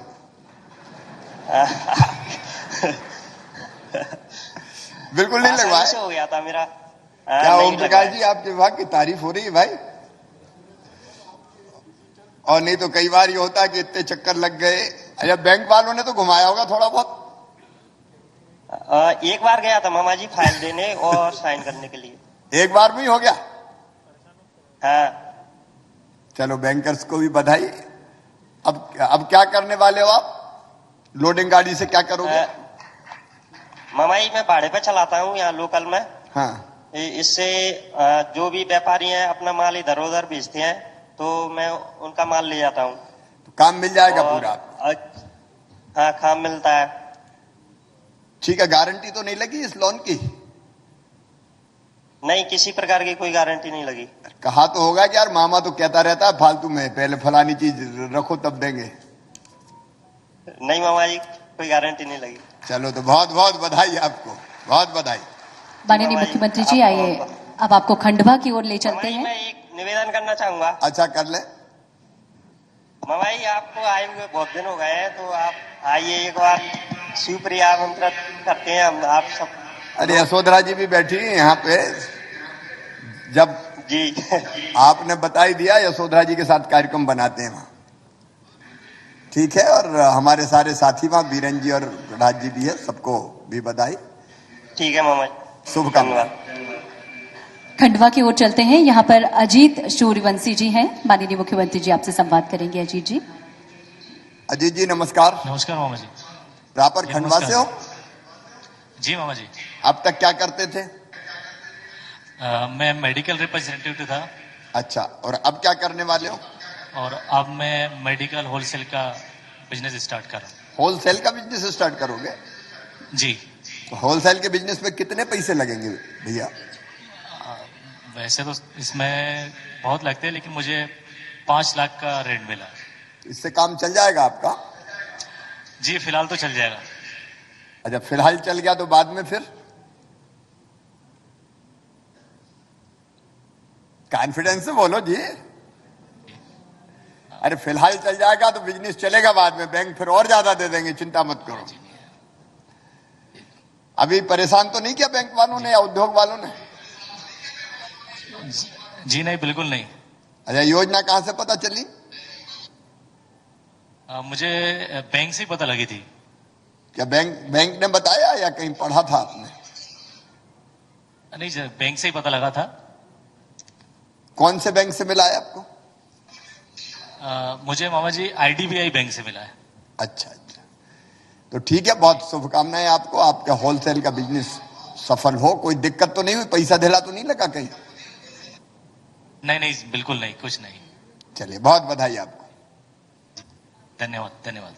बिल्कुल नहीं लगवाए।
हो गया था मेरा।
क्या ओम प्रकाश जी आपके विभाग की तारीफ हो रही है भाई? और नहीं तो कई बार ये होता है कि इतने चक्कर लग गए। अच्छा बैंक वालों ने तो घुमाया होगा थोड़ा बहुत?
एक बार गया था मामा जी फाइल देने और साइन करने के लिए।
एक बार में ही हो गया?
हाँ।
चलो बैंकर्स को भी बधाई। अब क्या करने वाले हो आप? लोडिंग गाड़ी से क्या करोगे?
मामा जी मैं भाड़े पे चलाता हूँ यहाँ लोकल में।
हाँ।
इससे जो भी व्यापारी हैं अपना माल इधर उधर भेजते हैं तो मैं उनका माल ले जाता हूँ।
तो काम मिल जाएगा पूरा?
हाँ काम मिलता है।
ठीक है। गारंटी तो नहीं लगी इस लोन की?
नहीं किसी प्रकार की कोई गारंटी नहीं लगी।
कहा तो होगा कि यार मामा तो कहता रहता है फालतू में पहले फलानी चीज रखो तब देंगे।
नहीं मामा जी कोई गारंटी नहीं लगी।
चलो तो बहुत बहुत बधाई आपको, बहुत बधाई।
माननीय मुख्यमंत्री जी आइए अब आपको खंडवा की ओर ले चलते हैं।
मैं एक निवेदन करना चाहूंगा।
अच्छा कर ले।
मामा जी आपको आए हुए बहुत दिन हो गए हैं तो आप आइए एक बार शिवप्रिय आमंत्रित करते हैं हम आप सब।
अरे यशोधरा जी भी बैठी है यहाँ पे। जब
जी
आपने बता ही दिया यशोधरा जी के साथ कार्यक्रम बनाते हैं वहां। ठीक है। और हमारे सारे साथी वहां बीरन जी और राज जी भी है, सबको भी बधाई।
ठीक है मामा जी।
शुभकामनाएं।
खंडवा की ओर चलते हैं। यहाँ पर अजीत सूर्यवंशी जी हैं। माननीय मुख्यमंत्री जी आपसे संवाद करेंगे। अजीत जी।
अजीत जी नमस्कार।
नमस्कार मामा जी।
प्रॉपर खंडवा से हो?
जी मामा जी।
अब तक क्या करते थे?
मैं मेडिकल रिप्रेजेंटेटिव था।
अच्छा। और अब क्या करने वाले हो?
और अब मैं मेडिकल होलसेल का बिजनेस स्टार्ट कर रहा हूँ।
होलसेल का बिजनेस स्टार्ट करोगे?
जी।
तो होलसेल के बिजनेस में कितने पैसे लगेंगे भैया?
वैसे तो इसमें बहुत लगते हैं लेकिन मुझे 5 लाख का रेट मिला।
इससे काम चल जाएगा आपका?
जी फिलहाल तो चल जाएगा।
अच्छा फिलहाल चल गया तो बाद में फिर? कॉन्फिडेंस से बोलो जी। अरे फिलहाल चल जाएगा तो बिजनेस चलेगा बाद में, बैंक फिर और ज्यादा दे देंगे, चिंता मत करो। अभी परेशान तो नहीं किया बैंक वालों ने या उद्योग वालों ने?
जी नहीं बिल्कुल नहीं।
अच्छा योजना कहां से पता चली?
मुझे बैंक से ही पता लगी थी।
क्या बैंक ने बताया या कहीं पढ़ा था आपने?
नहीं बैंक से ही पता लगा था।
कौन से बैंक से मिला है आपको?
मुझे मामा जी IDBI बैंक से मिला है।
अच्छा अच्छा। तो ठीक है, बहुत शुभकामनाएं आपको। आपका होलसेल का बिजनेस सफल हो। कोई दिक्कत तो नहीं हुई? पैसा ढीला तो नहीं लगा कहीं?
नहीं नहीं बिल्कुल नहीं, कुछ नहीं।
चलिए बहुत बधाई आपको।
धन्यवाद धन्यवाद।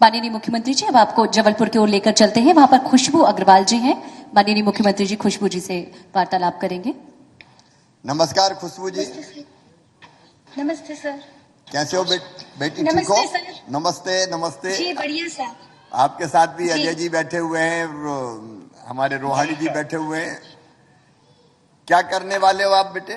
माननीय मुख्यमंत्री जी अब आपको जबलपुर की ओर लेकर चलते हैं। वहां पर खुशबू अग्रवाल जी हैं। माननीय मुख्यमंत्री जी खुशबू जी से वार्तालाप करेंगे।
नमस्कार खुशबू जी।
नमस्ते सर।
कैसे हो बेटी? ठीक हो? नमस्ते नमस्ते।
जी बढ़िया सर।
आपके साथ भी अजय जी बैठे हुए हैं, हमारे रोहानी जी बैठे हुए हैं। क्या करने वाले हो आप बेटे?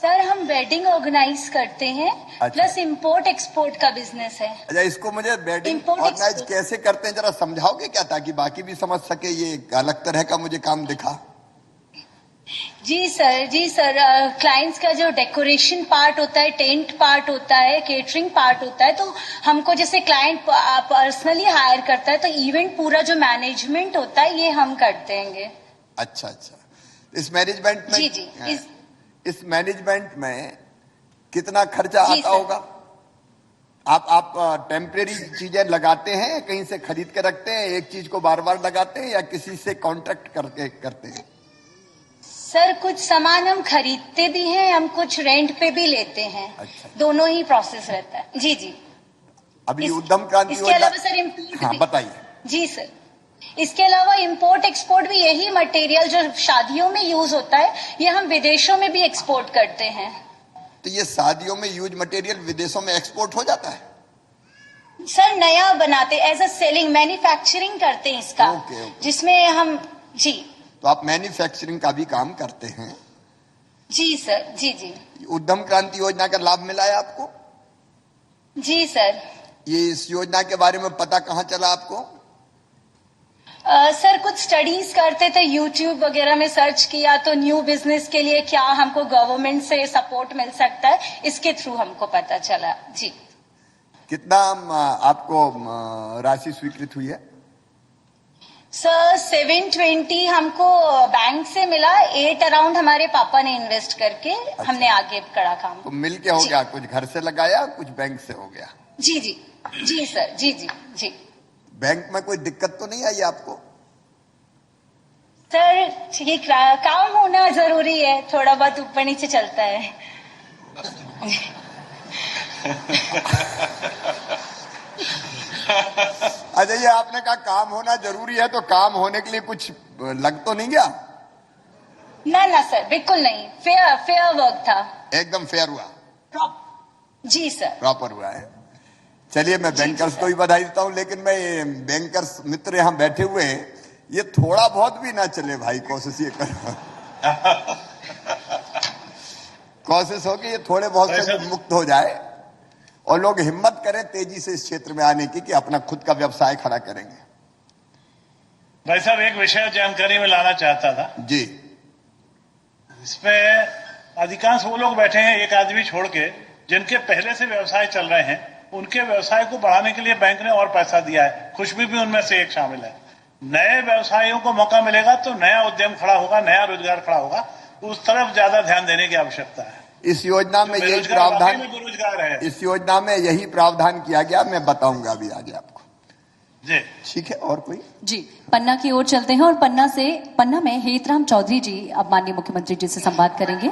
सर हम वेडिंग ऑर्गेनाइज करते हैं, प्लस इंपोर्ट एक्सपोर्ट का बिजनेस है।
अच्छा, इसको मुझे वेडिंग ऑर्गेनाइज कैसे करते हैं जरा समझाओगे क्या, ताकि बाकी भी समझ सके? ये अलग तरह का मुझे काम दिखा।
जी सर, क्लाइंट्स का जो डेकोरेशन पार्ट होता है, टेंट पार्ट होता है, केटरिंग पार्ट होता है, तो हमको जैसे क्लाइंट पर्सनली हायर करता है, तो इवेंट पूरा जो मैनेजमेंट होता है ये हम करते हैं।
अच्छा, इस मैनेजमेंट में
जी
इस मैनेजमेंट में कितना खर्चा आता होगा? आप टेम्परेरी चीजें लगाते हैं, कहीं से खरीद के रखते हैं, एक चीज को बार बार लगाते हैं, या किसी से कॉन्ट्रैक्ट करके करते हैं?
सर कुछ सामान हम खरीदते भी हैं, हम कुछ रेंट पे भी लेते हैं। अच्छा। दोनों ही प्रोसेस रहता है। जी
अभी उद्यम क्रांति
इसके अलावा सर इम्पोर्ट।
हाँ, बताइए।
जी सर, इसके अलावा इंपोर्ट एक्सपोर्ट भी, यही मटेरियल जो शादियों में यूज होता है ये हम विदेशों में भी एक्सपोर्ट करते हैं।
तो ये शादियों में यूज मटेरियल विदेशों में एक्सपोर्ट हो जाता है?
सर नया बनाते, एज अ सेलिंग मैन्युफैक्चरिंग करते हैं इसका।
ओके।
जिसमें हम जी,
तो आप मैन्युफैक्चरिंग का भी काम करते हैं?
जी सर। जी
उद्यम क्रांति योजना का लाभ मिला है आपको?
जी सर।
ये इस योजना के बारे में पता कहाँ चला आपको?
सर कुछ स्टडीज करते थे, यूट्यूब वगैरह में सर्च किया, तो न्यू बिजनेस के लिए क्या हमको गवर्नमेंट से सपोर्ट मिल सकता है, इसके थ्रू हमको पता चला। जी।
कितना आपको राशि स्वीकृत हुई है?
सर 720 हमको बैंक से मिला, 8 अराउंड हमारे पापा ने इन्वेस्ट करके हमने आगे करा काम।
तो मिल के हो गया, कुछ घर से लगाया, कुछ बैंक से हो गया?
जी सर। जी।
बैंक में कोई दिक्कत तो नहीं आई आपको?
सर ये काम होना जरूरी है, थोड़ा बहुत ऊपर नीचे चलता है।
अच्छा, ये आपने कहा काम होना जरूरी है, तो काम होने के लिए कुछ लग तो नहीं गया?
ना सर, बिल्कुल नहीं, फेयर वर्क था।
एकदम फेयर हुआ?
जी सर,
प्रॉपर हुआ है। चलिए, मैं बैंकर्स को भी बधाई देता हूं, लेकिन मैं बैंकर्स मित्र यहाँ बैठे हुए हैं, ये थोड़ा बहुत भी ना चले भाई, कोशिश ये करो। कोशिश हो कि ये थोड़े बहुत से मुक्त हो जाए और लोग हिम्मत करें तेजी से इस क्षेत्र में आने की, कि अपना खुद का व्यवसाय खड़ा करेंगे।
भाई साहब, एक विषय जानकारी में लाना चाहता था
जी।
इसमें अधिकांश वो लोग बैठे हैं, एक आदमी छोड़ के, जिनके पहले से व्यवसाय चल रहे हैं, उनके व्यवसाय को बढ़ाने के लिए बैंक ने और पैसा दिया है। खुशबू भी उनमें से एक शामिल है। नए व्यवसायियों को मौका मिलेगा तो नया उद्यम खड़ा होगा, नया रोजगार खड़ा होगा, उस तरफ ज्यादा ध्यान देने की आवश्यकता है।
इस योजना में यही प्रावधान,
बेरोजगार है,
इस योजना में यही प्रावधान किया गया, मैं बताऊंगा अभी आगे आपको।
जी
ठीक है। और कोई?
जी, पन्ना की ओर चलते हैं और पन्ना में हेतराम चौधरी जी अब माननीय मुख्यमंत्री जी से संवाद करेंगे।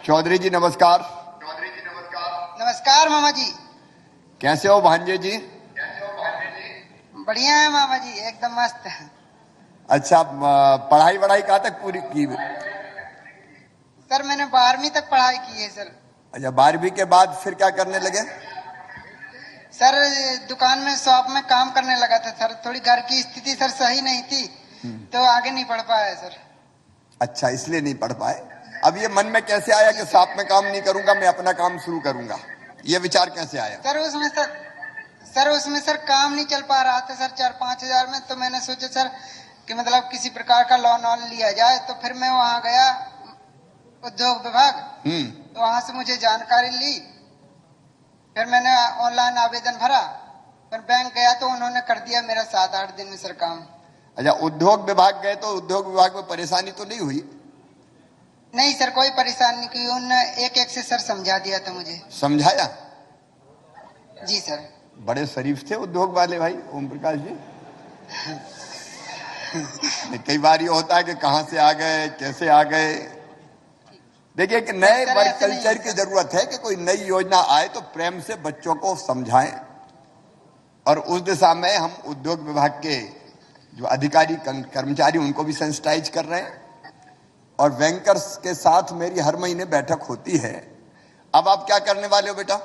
चौधरी जी नमस्कार।
नमस्कार मामा जी।
कैसे हो भांजे जी?
बढ़िया है मामा जी, एकदम मस्त है।
अच्छा, पढ़ाई कहाँ तक पूरी की?
सर मैंने 12वीं तक पढ़ाई की है सर।
अच्छा, 12वीं के बाद फिर क्या करने लगे?
सर दुकान में, शॉप में काम करने लगा था सर। थोड़ी घर की स्थिति सर सही नहीं थी, तो आगे नहीं पढ़ पाया सर।
अच्छा, इसलिए नहीं पढ़ पाए। अब ये मन में कैसे आया कि शॉप में काम नहीं करूंगा, मैं अपना काम शुरू करूंगा? ये विचार कैसे आया?
सर उसमें सर काम नहीं चल पा रहा था सर 4-5 हजार में। तो मैंने सोचा सर कि मतलब किसी प्रकार का लोन लिया जाए। तो फिर मैं वहां गया उद्योग विभाग, तो वहां से मुझे जानकारी ली। फिर मैंने ऑनलाइन आवेदन भरा, फिर बैंक गया तो उन्होंने कर दिया मेरा 7-8 दिन में सर काम।
अच्छा, उद्योग विभाग गए तो उद्योग विभाग में परेशानी तो नहीं हुई?
नहीं सर, कोई परेशानी नहीं की। उन्होंने एक से सर समझा दिया था मुझे।
समझाया?
जी सर।
बड़े शरीफ थे उद्योग वाले भाई ओम प्रकाश जी। कई बार ये होता है कि कहां से आ गए, कैसे आ गए। देखिए कि नए वर्क कल्चर की जरूरत है कि कोई नई योजना आए तो प्रेम से बच्चों को समझाएं, और उस दिशा में हम उद्योग विभाग के जो अधिकारी कर्मचारी उनको भी सेंसिटाइज कर रहे हैं, और बैंकर्स के साथ मेरी हर महीने बैठक होती है। अब आप क्या करने वाले हो बेटा?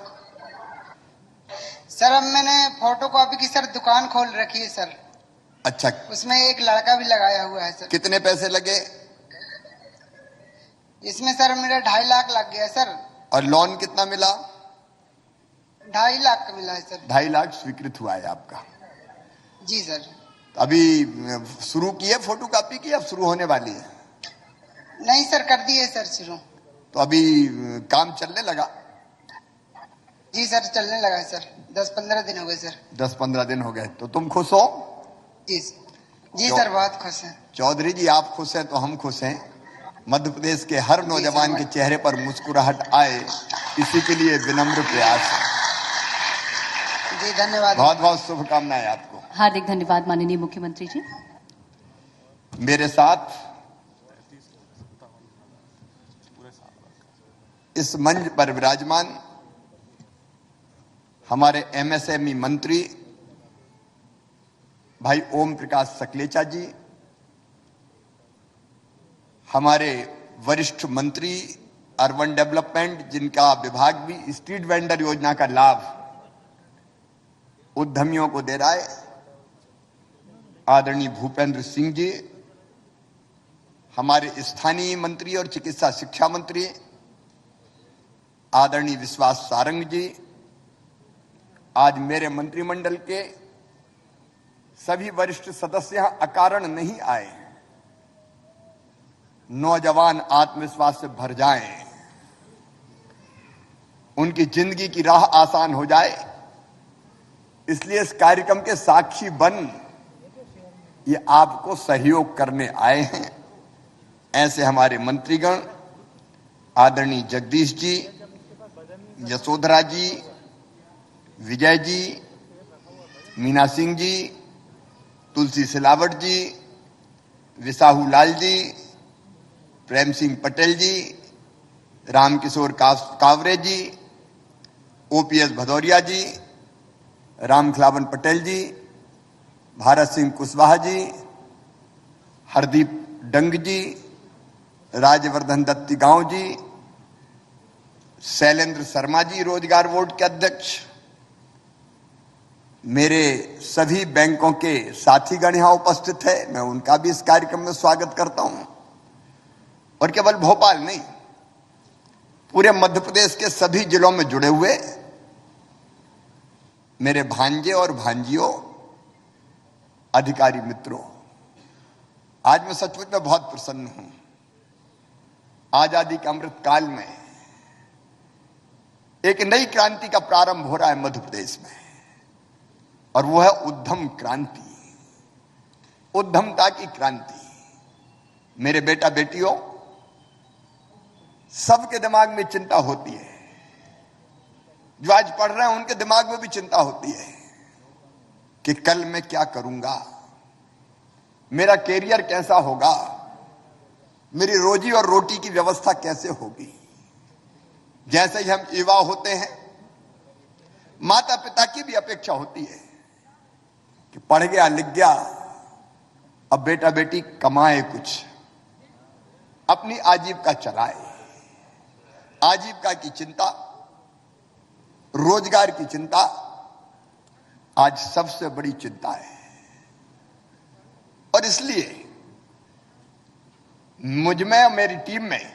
सर अब मैंने फोटोकॉपी की सर दुकान खोल रखी है सर।
अच्छा,
उसमें एक लड़का भी लगाया हुआ है सर।
कितने पैसे लगे?
इसमें सर मेरा 2.5 लाख लग गया सर।
और लोन कितना मिला?
2.5 लाख का मिला है सर।
2.5 लाख स्वीकृत हुआ है आपका?
जी सर।
अभी शुरू की है फोटो कॉपी की, अब शुरू होने वाली है?
नहीं सर, कर दिए सर शुरू।
तो अभी काम चलने लगा?
जी सर, चलने लगा है सर। 10-15 दिन हो गए सर।
10-15 दिन हो गए। तो तुम खुश हो?
जी सर, बहुत खुश हैं।
चौधरी जी आप खुश हैं तो हम खुश हैं। मध्य प्रदेश के हर नौजवान के चेहरे पर मुस्कुराहट आए, इसी के लिए विनम्र प्रयास है।
जी धन्यवाद।
बहुत बहुत शुभकामनाएं आपको।
हार्दिक धन्यवाद माननीय मुख्यमंत्री जी।
मेरे साथ इस मंच पर विराजमान हमारे एमएसएमई मंत्री भाई ओम प्रकाश सकलेचा जी, हमारे वरिष्ठ मंत्री अर्बन डेवलपमेंट जिनका विभाग भी स्ट्रीट वेंडर योजना का लाभ उद्यमियों को दे रहा है, आदरणीय भूपेंद्र सिंह जी, हमारे स्थानीय मंत्री और चिकित्सा शिक्षा मंत्री आदरणीय विश्वास सारंग जी, आज मेरे मंत्रिमंडल के सभी वरिष्ठ सदस्य यहां अकारण नहीं आए। नौजवान आत्मविश्वास से भर जाएं, उनकी जिंदगी की राह आसान हो जाए, इसलिए इस कार्यक्रम के साक्षी बन ये आपको सहयोग करने आए हैं। ऐसे हमारे मंत्रीगण आदरणीय जगदीश जी, यशोधरा जी, विजय जी, मीना सिंह जी, तुलसी सिलावट जी, विसाहू लाल जी, प्रेम सिंह पटेल जी, रामकिशोर कावरे जी, ओपीएस भदौरिया जी, रामखिलावन पटेल जी, भारत सिंह कुशवाहा जी, हरदीप डंग जी, राजवर्धन दत्ती गांव जी, शैलेंद्र शर्मा जी रोजगार बोर्ड के अध्यक्ष, मेरे सभी बैंकों के साथीगण यहां उपस्थित है, मैं उनका भी इस कार्यक्रम में स्वागत करता हूं। और केवल भोपाल नहीं, पूरे मध्य प्रदेश के सभी जिलों में जुड़े हुए मेरे भांजे और भांजियों, अधिकारी मित्रों, आज मैं सचमुच में बहुत प्रसन्न हूं। आजादी के अमृत काल में एक नई क्रांति का प्रारंभ हो रहा है मध्य प्रदेश में, और वो है उद्यम क्रांति, उद्यमता की क्रांति। मेरे बेटा बेटियों, सबके दिमाग में चिंता होती है, जो आज पढ़ रहे हैं उनके दिमाग में भी चिंता होती है कि कल मैं क्या करूंगा, मेरा कैरियर कैसा होगा, मेरी रोजी और रोटी की व्यवस्था कैसे होगी। जैसे ही हम युवा होते हैं, माता पिता की भी अपेक्षा होती है कि पढ़ गया लिख गया, अब बेटा बेटी कमाए, कुछ अपनी आजीविका चलाए। आजीविका की चिंता, रोजगार की चिंता आज सबसे बड़ी चिंता है। और इसलिए मुझ में और मेरी टीम में,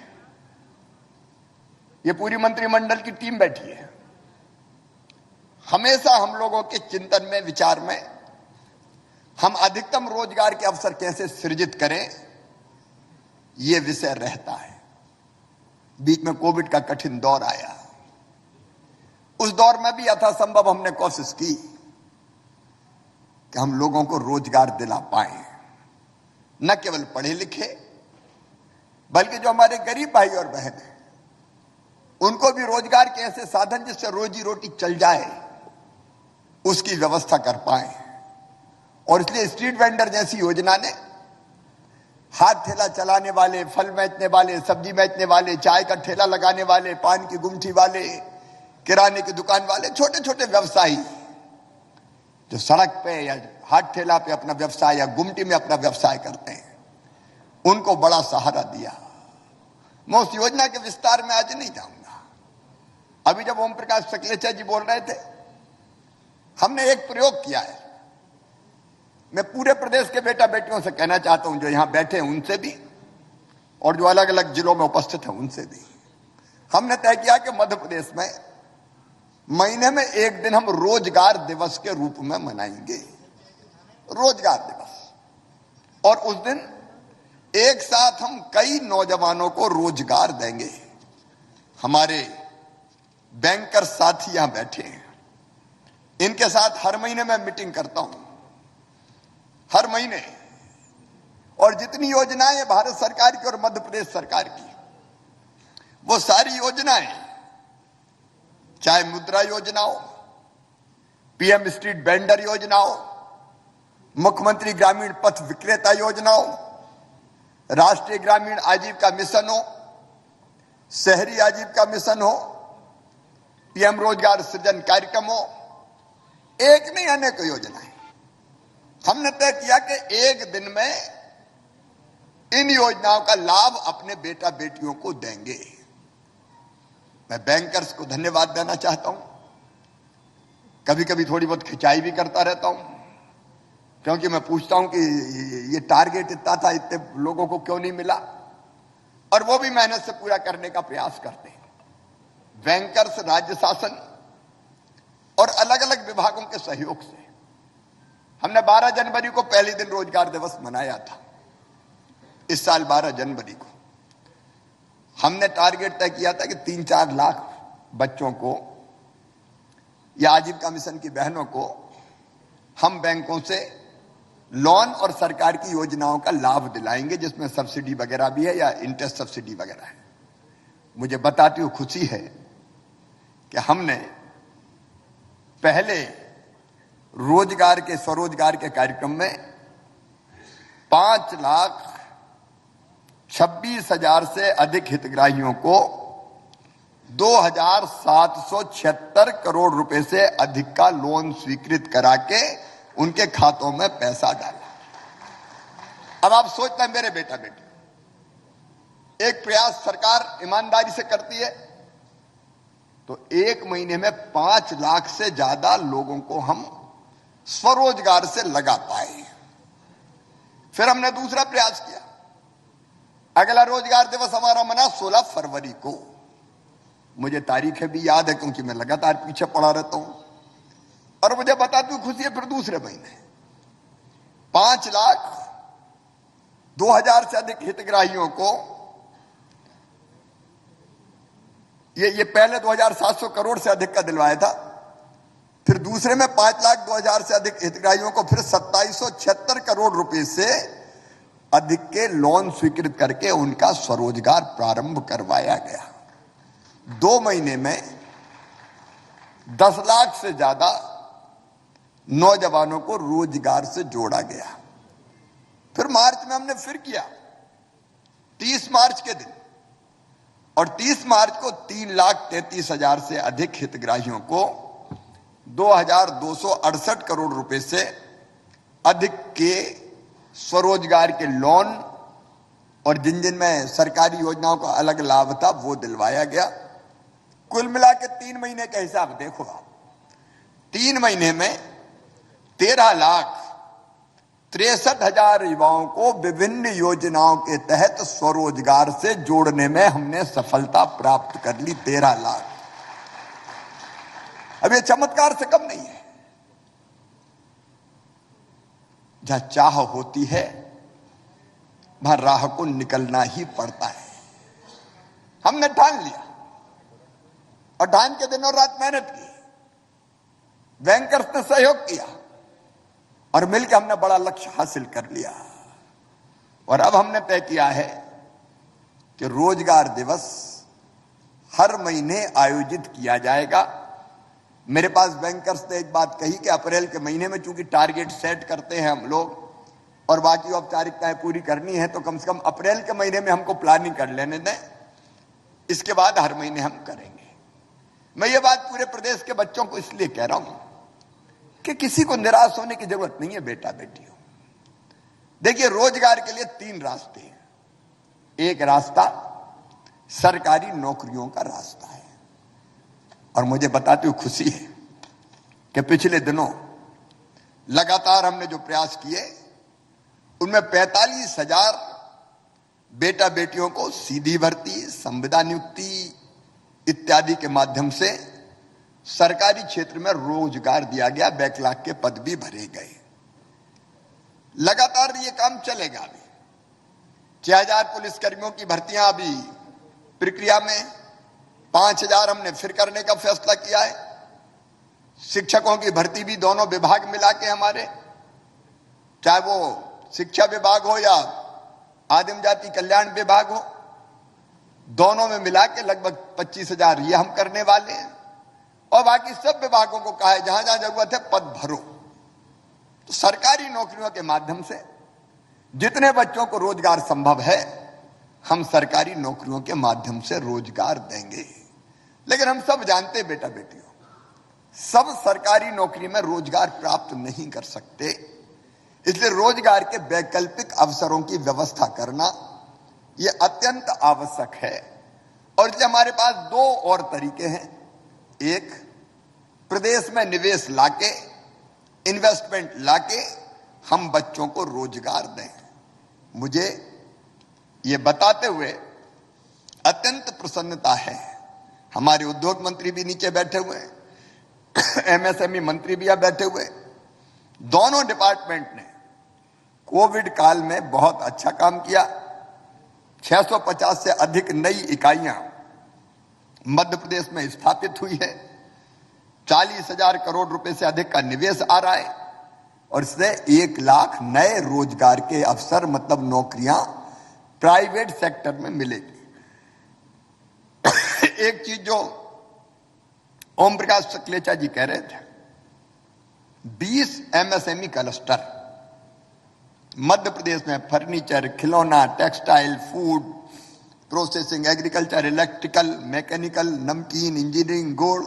ये पूरी मंत्रिमंडल की टीम बैठी है, हमेशा हम लोगों के चिंतन में, विचार में, हम अधिकतम रोजगार के अवसर कैसे सृजित करें, यह विषय रहता है। बीच में कोविड का कठिन दौर आया, उस दौर में भी यथासंभव हमने कोशिश की कि हम लोगों को रोजगार दिला पाए, न केवल पढ़े लिखे, बल्कि जो हमारे गरीब भाई और बहन हैं, उनको भी रोजगार के ऐसे साधन जिससे रोजी रोटी चल जाए, उसकी व्यवस्था कर पाए। और इसलिए स्ट्रीट वेंडर जैसी योजना ने हाथ ठेला चलाने वाले, फल बेचने वाले, सब्जी बेचने वाले, चाय का ठेला लगाने वाले, पान की गुमठी वाले, किराने की दुकान वाले, छोटे छोटे व्यवसायी जो सड़क पे या हाथ ठेला पे अपना व्यवसाय या गुमटी में अपना व्यवसाय करते हैं, उनको बड़ा सहारा दिया। मैं उस योजना के विस्तार में आज नहीं जाऊंगा। अभी जब ओम प्रकाश सकलेचा जी बोल रहे थे, हमने एक प्रयोग किया है। मैं पूरे प्रदेश के बेटा बेटियों से कहना चाहता हूं, जो यहां बैठे हैं उनसे भी, और जो अलग अलग जिलों में उपस्थित हैं उनसे भी। हमने तय किया कि मध्य प्रदेश में महीने में एक दिन हम रोजगार दिवस के रूप में मनाएंगे, रोजगार दिवस। और उस दिन एक साथ हम कई नौजवानों को रोजगार देंगे। हमारे बैंकर साथी यहां बैठे हैं, इनके साथ हर महीने मैं मीटिंग करता हूं, हर महीने। और जितनी योजनाएं भारत सरकार की और मध्य प्रदेश सरकार की, वो सारी योजनाएं, चाहे मुद्रा योजना हो, पीएम स्ट्रीट वेंडर योजना हो, मुख्यमंत्री ग्रामीण पथ विक्रेता योजना हो, राष्ट्रीय ग्रामीण आजीविका मिशन हो, शहरी आजीविका मिशन हो, पीएम रोजगार सृजन कार्यक्रम हो, एक नहीं अनेक योजनाएं। हमने तय किया कि एक दिन में इन योजनाओं का लाभ अपने बेटा बेटियों को देंगे। मैं बैंकर्स को धन्यवाद देना चाहता हूं। कभी कभी थोड़ी बहुत खिंचाई भी करता रहता हूं, क्योंकि मैं पूछता हूं कि ये टारगेट इतना था, इतने लोगों को क्यों नहीं मिला, और वो भी मेहनत से पूरा करने का प्रयास करते हैं। बैंकर्स, राज्य शासन और अलग अलग विभागों के सहयोग से हमने 12 जनवरी को पहले दिन रोजगार दिवस मनाया था। इस साल 12 जनवरी को हमने टारगेट तय किया था कि 3-4 लाख बच्चों को या आजीविका मिशन की बहनों को हम बैंकों से लोन और सरकार की योजनाओं का लाभ दिलाएंगे, जिसमें सब्सिडी वगैरह भी है या इंटरेस्ट सब्सिडी वगैरह है। मुझे बताती हुई खुशी है कि हमने पहले रोजगार के स्वरोजगार के कार्यक्रम में 5,26,000 से अधिक हितग्राहियों को 2,776 करोड़ रुपए से अधिक का लोन स्वीकृत करा के उनके खातों में पैसा डाला। अब आप सोचते हैं मेरे बेटा बेटी, एक प्रयास सरकार ईमानदारी से करती है तो एक महीने में 5 लाख से ज्यादा लोगों को हम स्वरोजगार से लगा पाए। फिर हमने दूसरा प्रयास किया। अगला रोजगार दिवस हमारा मना 16 फरवरी को। मुझे तारीखें भी याद है क्योंकि मैं लगातार पीछे पड़ा रहता हूं। और मुझे बताती हूं खुशी है, फिर दूसरे महीने 5,02,000 से अधिक हितग्राहियों को, ये पहले 2,700 करोड़ से अधिक का दिलवाया था, फिर दूसरे में 5,02,000 से अधिक हितग्राहियों को फिर 2,776 करोड़ रुपए से अधिक के लोन स्वीकृत करके उनका स्वरोजगार प्रारंभ करवाया गया। 2 महीने में 10 लाख से ज्यादा नौजवानों को रोजगार से जोड़ा गया। फिर मार्च में हमने फिर किया, 30 मार्च के दिन, और 30 मार्च को 3,33,000 से अधिक हितग्राहियों को 2,268 करोड़ रुपए से अधिक के स्वरोजगार के लोन और जिन जिन में सरकारी योजनाओं का अलग लाभ था वो दिलवाया गया। कुल मिला के 3 महीने का हिसाब देखो आप, 3 महीने में 13,63,000 युवाओं को विभिन्न योजनाओं के तहत स्वरोजगार से जोड़ने में हमने सफलता प्राप्त कर ली। 13 लाख। अब ये चमत्कार से कम नहीं है। जहां चाह होती है वहां राह को निकलना ही पड़ता है। हमने ठान लिया और ठान के दिन और रात मेहनत की, बैंकर्स ने सहयोग किया और मिलकर हमने बड़ा लक्ष्य हासिल कर लिया। और अब हमने तय किया है कि रोजगार दिवस हर महीने आयोजित किया जाएगा। मेरे पास बैंकर्स ने एक बात कही कि अप्रैल के महीने में चूंकि टारगेट सेट करते हैं हम लोग और बाकी औपचारिकताएं पूरी करनी है, तो कम से कम अप्रैल के महीने में हमको प्लानिंग कर लेने दें, इसके बाद हर महीने हम करेंगे। मैं ये बात पूरे प्रदेश के बच्चों को इसलिए कह रहा हूं कि किसी को निराश होने की जरूरत नहीं है बेटा बेटियों। देखिए, रोजगार के लिए 3 रास्ते हैं। एक रास्ता सरकारी नौकरियों का रास्ता है, और मुझे बताते हुए खुशी है कि पिछले दिनों लगातार हमने जो प्रयास किए उनमें 45,000 बेटा बेटियों को सीधी भर्ती, संविदा नियुक्ति इत्यादि के माध्यम से सरकारी क्षेत्र में रोजगार दिया गया, बैकलॉग के पद भी भरे गए। लगातार ये काम चलेगा। अभी 6000 पुलिसकर्मियों की भर्तियां अभी प्रक्रिया में, 5000 हमने फिर करने का फैसला किया है। शिक्षकों की भर्ती भी दोनों विभाग मिला के हमारे, चाहे वो शिक्षा विभाग हो या आदिम जाति कल्याण विभाग हो, दोनों में मिला के लगभग 25,000 ये हम करने वाले हैं। और बाकी सब विभागों को कहा है जहां जहां जरूरत है पद भरो। तो सरकारी नौकरियों के माध्यम से जितने बच्चों को रोजगार संभव है, हम सरकारी नौकरियों के माध्यम से रोजगार देंगे। लेकिन हम सब जानते हैं बेटा बेटियों, सब सरकारी नौकरी में रोजगार प्राप्त नहीं कर सकते। इसलिए रोजगार के वैकल्पिक अवसरों की व्यवस्था करना यह अत्यंत आवश्यक है। और इसलिए हमारे पास 2 और तरीके हैं। एक, प्रदेश में निवेश लाके, इन्वेस्टमेंट लाके हम बच्चों को रोजगार दें। मुझे ये बताते हुए अत्यंत प्रसन्नता है, हमारे उद्योग मंत्री भी नीचे बैठे हुए हैं, एमएसएमई मंत्री भी यहां बैठे हुए, दोनों डिपार्टमेंट ने कोविड काल में बहुत अच्छा काम किया। 650 से अधिक नई इकाइयां मध्य प्रदेश में स्थापित हुई है। 40,000 करोड़ रुपए से अधिक का निवेश आ रहा है और इससे 1 लाख नए रोजगार के अवसर, मतलब नौकरियां प्राइवेट सेक्टर में मिलेगी। एक चीज जो ओम प्रकाश सकलेचा जी कह रहे थे, 20 एमएसएमई क्लस्टर मध्य प्रदेश में फर्नीचर, खिलौना, textile, food processing, agriculture, electrical, mechanical, नमकीन, इंजीनियरिंग, गुड़,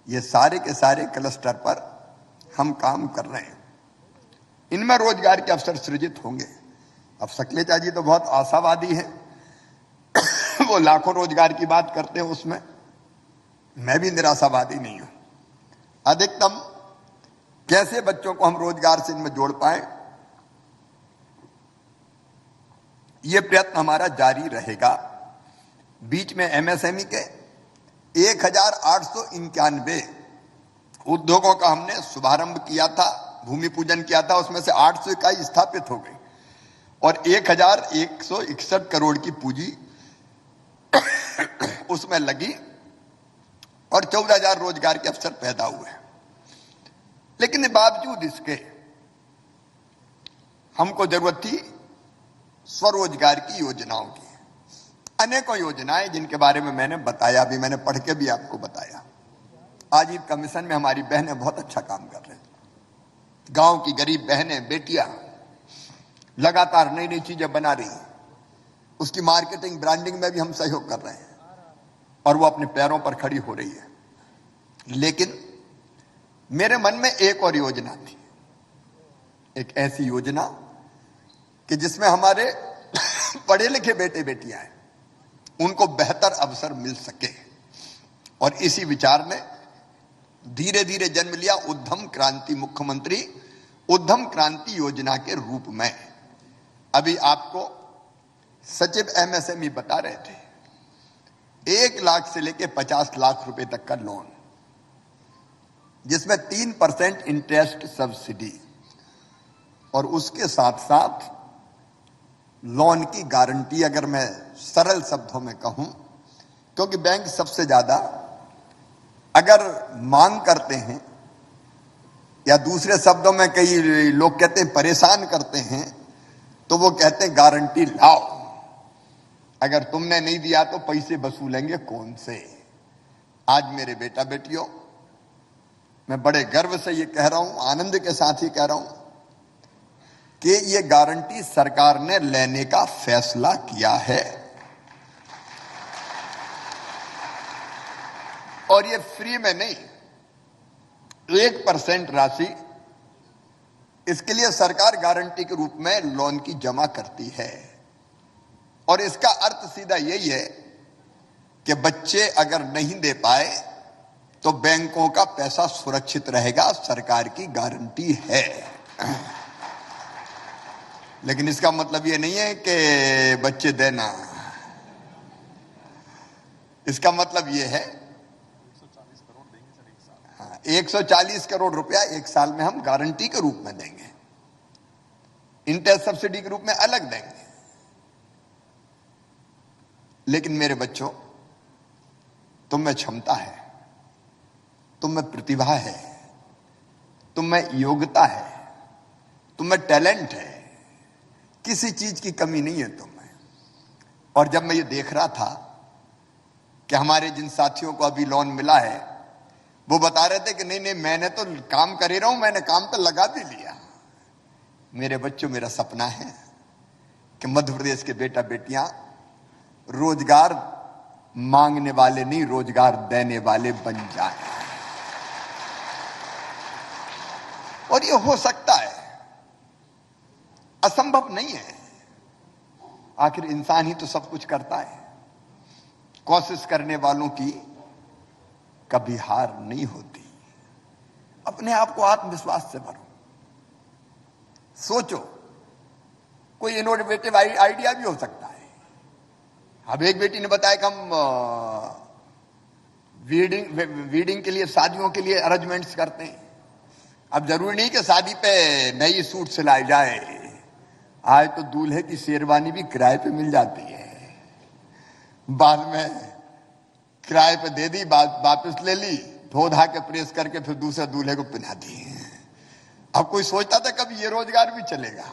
ये सारे के सारे क्लस्टर पर हम काम कर रहे हैं। इनमें रोजगार के अवसर सृजित होंगे। अब सकलेचा जी तो बहुत आशावादी हैं, वो लाखों रोजगार की बात करते हैं, उसमें मैं भी निराशावादी नहीं हूं। अधिकतम कैसे बच्चों को हम रोजगार से इनमें जोड़ पाए, यह प्रयत्न हमारा जारी रहेगा। बीच में एमएसएमई के 1891 उद्योगों का हमने शुभारंभ किया था, भूमि पूजन किया था। उसमें से 800 इकाई स्थापित हो गई और 1161 करोड़ की पूंजी उसमें लगी और 14,000 रोजगार के अवसर पैदा हुए। लेकिन बावजूद इसके हमको जरूरत थी स्वरोजगार की योजनाओं की। अनेकों योजनाएं जिनके बारे में मैंने बताया, अभी मैंने पढ़ के भी आपको बताया। आजीविका मिशन में हमारी बहनें बहुत अच्छा काम कर रही हैं। गांव की गरीब बहनें, बेटियां लगातार नई नई चीजें बना रही हैं। उसकी मार्केटिंग, ब्रांडिंग में भी हम सहयोग कर रहे हैं और वो अपने पैरों पर खड़ी हो रही है। लेकिन मेरे मन में एक और योजना थी, एक ऐसी योजना कि जिसमें हमारे पढ़े लिखे बेटे बेटियां हैं, उनको बेहतर अवसर मिल सके। और इसी विचार ने धीरे धीरे जन्म लिया उद्यम क्रांति, मुख्यमंत्री उद्यम क्रांति योजना के रूप में। अभी आपको सचिव एमएसएमई बता रहे थे, 1 लाख से लेकर 50 लाख रुपए तक का लोन, जिसमें 3% इंटरेस्ट सब्सिडी और उसके साथ साथ लोन की गारंटी। अगर मैं सरल शब्दों में कहूं, क्योंकि बैंक सबसे ज्यादा अगर मांग करते हैं, या दूसरे शब्दों में कई लोग कहते हैं परेशान करते हैं, तो वो कहते हैं गारंटी लाओ, अगर तुमने नहीं दिया तो पैसे वसूलेंगे कौन से। आज मेरे बेटा बेटियों, मैं बड़े गर्व से ये कह रहा हूं, आनंद के साथ ही कह रहा हूं कि ये गारंटी सरकार ने लेने का फैसला किया है और ये फ्री में नहीं, 1% राशि इसके लिए सरकार गारंटी के रूप में लोन की जमा करती है। और इसका अर्थ सीधा यही है कि बच्चे अगर नहीं दे पाए तो बैंकों का पैसा सुरक्षित रहेगा, सरकार की गारंटी है। लेकिन इसका मतलब ये नहीं है कि बच्चे देना, इसका मतलब ये है 140 करोड़ रुपया एक साल में हम गारंटी के रूप में देंगे, इंटरेस्ट सब्सिडी के रूप में अलग देंगे। लेकिन मेरे बच्चों, तुम में क्षमता है, तुम में प्रतिभा है, तुम में योग्यता है, तुम में टैलेंट है, किसी चीज की कमी नहीं है तुम में। और जब मैं ये देख रहा था कि हमारे जिन साथियों को अभी लोन मिला है, वो बता रहे थे कि नहीं नहीं मैंने तो काम कर ही रहा हूं, मैंने काम तो लगा भी लिया। मेरे बच्चों, मेरा सपना है कि मध्य प्रदेश के बेटा बेटियां रोजगार मांगने वाले नहीं, रोजगार देने वाले बन जाएं। और ये हो सकता है, असंभव नहीं है। आखिर इंसान ही तो सब कुछ करता है। कोशिश करने वालों की कभी हार नहीं होती। अपने आप को आत्मविश्वास से भरो, सोचो, कोई इनोवेटिव आइडिया भी हो सकता है। अब एक बेटी ने बताया कि हम वीडिंग के लिए, शादियों के लिए अरेंजमेंट्स करते हैं। अब जरूरी नहीं कि शादी पे नई सूट सिलाई जाए, आज तो दूल्हे की शेरवानी भी किराए पे मिल जाती है, बाद में किराए पे दे दी, बाद वापस ले ली, धो धा के प्रेस करके फिर दूसरे दूल्हे को पहना दी। अब कोई सोचता था कभी ये रोजगार भी चलेगा।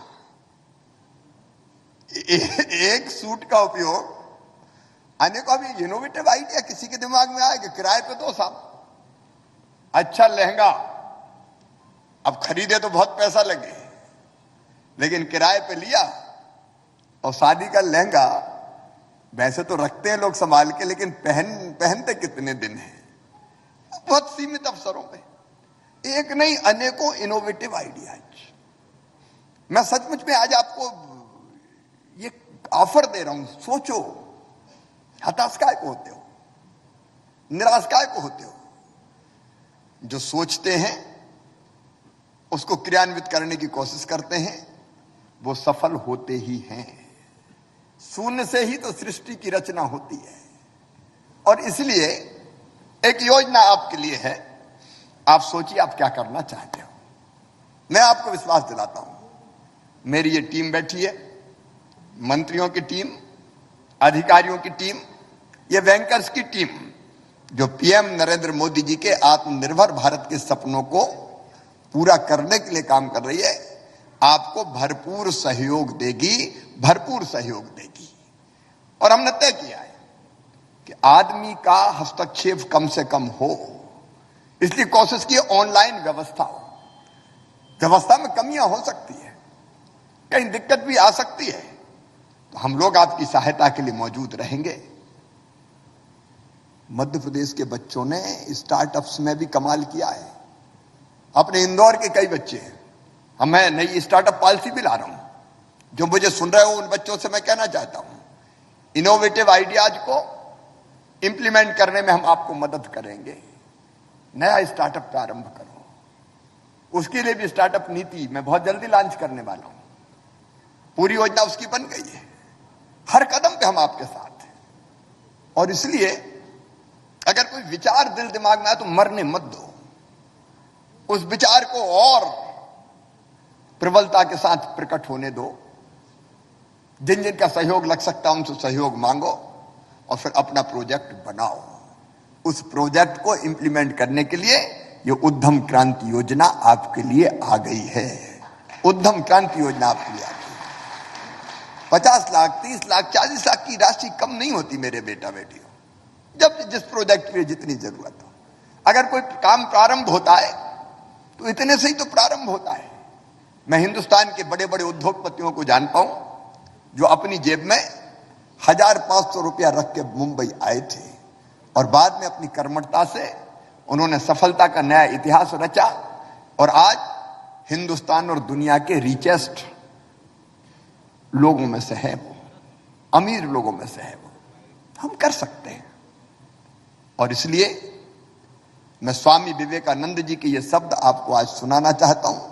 एक सूट का उपयोग अनेकों, अभी इनोवेटिव आइडिया किसी के दिमाग में आएगा, किराए पे दो साहब, अच्छा लहंगा, अब खरीदे तो बहुत पैसा लगे, लेकिन किराए पे लिया, और शादी का लहंगा वैसे तो रखते हैं लोग संभाल के, लेकिन पहनते कितने दिन हैं, बहुत सीमित अवसरों पे। एक नहीं, अनेकों इनोवेटिव आइडियाज। मैं सचमुच में आज आपको ये ऑफर दे रहा हूं, सोचो। हताश काय को होते हो, निराश काय को होते हो? जो सोचते हैं उसको क्रियान्वित करने की कोशिश करते हैं, वो सफल होते ही हैं। शून्य से ही तो सृष्टि की रचना होती है। और इसलिए एक योजना आपके लिए है, आप सोचिए आप क्या करना चाहते हो। मैं आपको विश्वास दिलाता हूं, मेरी ये टीम बैठी है, मंत्रियों की टीम, अधिकारियों की टीम, ये बैंकर्स की टीम, जो पीएम नरेंद्र मोदी जी के आत्मनिर्भर भारत के सपनों को पूरा करने के लिए काम कर रही है, आपको भरपूर सहयोग देगी, भरपूर सहयोग देगी। और हमने तय किया है कि आदमी का हस्तक्षेप कम से कम हो, इसलिए कोशिश की ऑनलाइन व्यवस्था हो। व्यवस्था में कमियां हो सकती है, कहीं दिक्कत भी आ सकती है, तो हम लोग आपकी सहायता के लिए मौजूद रहेंगे। मध्य प्रदेश के बच्चों ने स्टार्टअप्स में भी कमाल किया है। अपने इंदौर के कई बच्चे हैं, मैं नई स्टार्टअप पॉलिसी भी ला रहा हूं। जो मुझे सुन रहे हो उन बच्चों से मैं कहना चाहता हूं, इनोवेटिव आइडियाज को इंप्लीमेंट करने में हम आपको मदद करेंगे। नया स्टार्टअप प्रारंभ करो, उसके लिए भी स्टार्टअप नीति मैं बहुत जल्दी लॉन्च करने वाला हूं। पूरी योजना उसकी बन गई है, हर कदम पे हम आपके साथ हैं। और इसलिए अगर कोई विचार दिल दिमाग में आए तो मरने मत दो, उस विचार को और प्रबलता के साथ प्रकट होने दो। जिन जिन का सहयोग लग सकता है उनसे सहयोग मांगो और फिर अपना प्रोजेक्ट बनाओ। उस प्रोजेक्ट को इंप्लीमेंट करने के लिए ये उद्यम क्रांति योजना आपके लिए आ गई है। उद्यम क्रांति योजना आपके लिए आ गई है। 50 लाख, 30 लाख, 40 लाख की राशि कम नहीं होती मेरे बेटा बेटियों, जब जिस प्रोजेक्ट के लिए जितनी जरूरत हो। अगर कोई काम प्रारंभ होता है तो इतने से ही तो प्रारंभ होता है। मैं हिंदुस्तान के बड़े बड़े उद्योगपतियों को जानता हूं जो अपनी जेब में 1500 रुपया रख के मुंबई आए थे और बाद में अपनी कर्मठता से उन्होंने सफलता का नया इतिहास रचा और आज हिंदुस्तान और दुनिया के रिचेस्ट लोगों में से है वो, अमीर लोगों में से है वो। हम कर सकते हैं। और इसलिए मैं स्वामी विवेकानंद जी के ये शब्द आपको आज सुनाना चाहता हूं।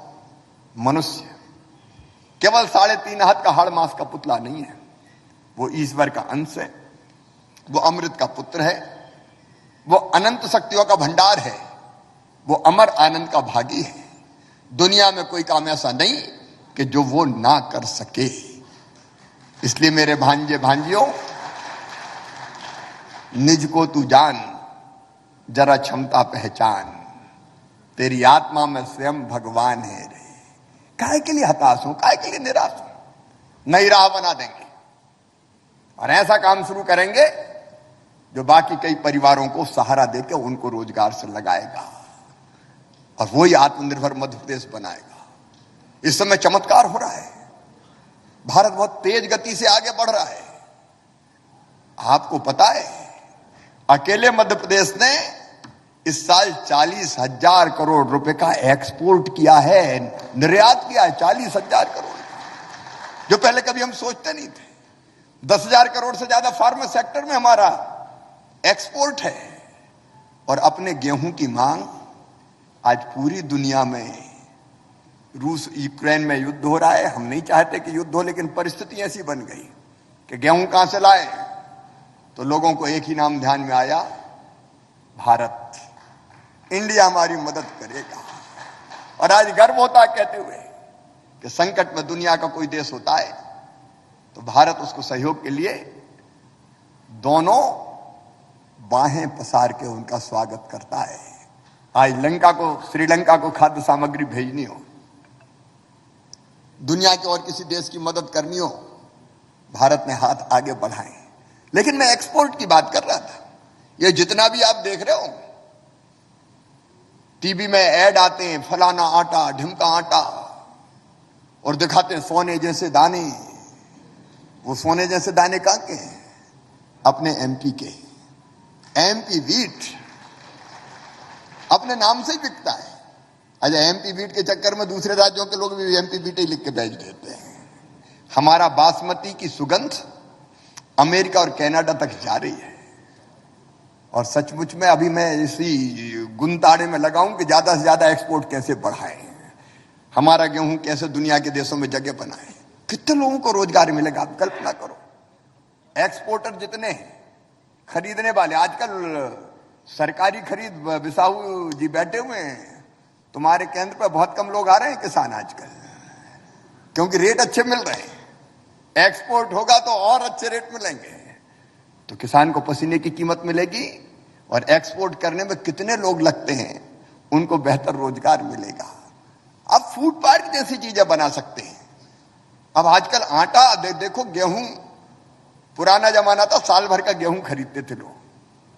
मनुष्य केवल 3.5 हाथ का हाड़ मांस का पुतला नहीं है, वो ईश्वर का अंश है, वो अमृत का पुत्र है, वो अनंत शक्तियों का भंडार है, वो अमर आनंद का भागी है। दुनिया में कोई काम ऐसा नहीं कि जो वो ना कर सके। इसलिए मेरे भांजे भांजियों, निज को तू जान, जरा क्षमता पहचान, तेरी आत्मा में स्वयं भगवान है रे। काहे के लिए हताश हूं, काहे के लिए निराश हूं? नई राह बना देंगे और ऐसा काम शुरू करेंगे जो बाकी कई परिवारों को सहारा देकर उनको रोजगार से लगाएगा और वही आत्मनिर्भर मध्य प्रदेश बनाएगा। इस समय चमत्कार हो रहा है, भारत बहुत तेज गति से आगे बढ़ रहा है। आपको पता है, अकेले मध्य प्रदेश ने इस साल 40,000 करोड़ रुपए का एक्सपोर्ट किया है, निर्यात किया है 40,000 करोड़, जो पहले कभी हम सोचते नहीं थे। 10,000 करोड़ से ज्यादा फार्मा सेक्टर में हमारा एक्सपोर्ट है। और अपने गेहूं की मांग आज पूरी दुनिया में, रूस यूक्रेन में युद्ध हो रहा है, हम नहीं चाहते कि युद्ध हो, लेकिन परिस्थिति ऐसी बन गई कि गेहूं कहां से लाए, तो लोगों को एक ही नाम ध्यान में आया, भारत। इंडिया हमारी मदद करेगा। और आज गर्व होता है कहते हुए कि संकट में दुनिया का कोई देश होता है तो भारत उसको सहयोग के लिए दोनों बाहें पसार के उनका स्वागत करता है। आज श्रीलंका को खाद्य सामग्री भेजनी हो, दुनिया के और किसी देश की मदद करनी हो, भारत ने हाथ आगे बढ़ाए। लेकिन मैं एक्सपोर्ट की बात कर रहा था। ये जितना भी आप देख रहे हो, टीवी में ऐड आते हैं, फलाना आटा, ढिमका आटा, और दिखाते हैं सोने जैसे दाने। वो सोने जैसे दाने कहां के हैं? अपने एमपी के। एमपी वीट अपने नाम से ही बिकता है। अच्छा, एमपी वीट के चक्कर में दूसरे राज्यों के लोग भी एमपी वीट ही लिख के भेज देते हैं। हमारा बासमती की सुगंध अमेरिका और कनाडा तक जा रही है। और सचमुच में अभी मैं इसी गुंताड़े में लगाऊं कि ज्यादा से ज्यादा एक्सपोर्ट कैसे बढ़ाएं, हमारा गेहूं कैसे दुनिया के देशों में जगह बनाए, कितने लोगों को रोजगार मिलेगा। आप कल्पना करो, एक्सपोर्टर जितने हैं, खरीदने वाले, आजकल सरकारी खरीद, बिसाहू जी बैठे हुए हैं, तुम्हारे केंद्र पर बहुत कम लोग आ रहे हैं किसान आजकल, क्योंकि रेट अच्छे मिल रहे हैं। एक्सपोर्ट होगा तो और अच्छे रेट मिलेंगे, तो किसान को पसीने की कीमत मिलेगी और एक्सपोर्ट करने में कितने लोग लगते हैं उनको बेहतर रोजगार मिलेगा। अब फूड पार्क जैसी चीजें बना सकते हैं। अब आजकल आटा देखो, गेहूं, पुराना जमाना था साल भर का गेहूं खरीदते थे लोग।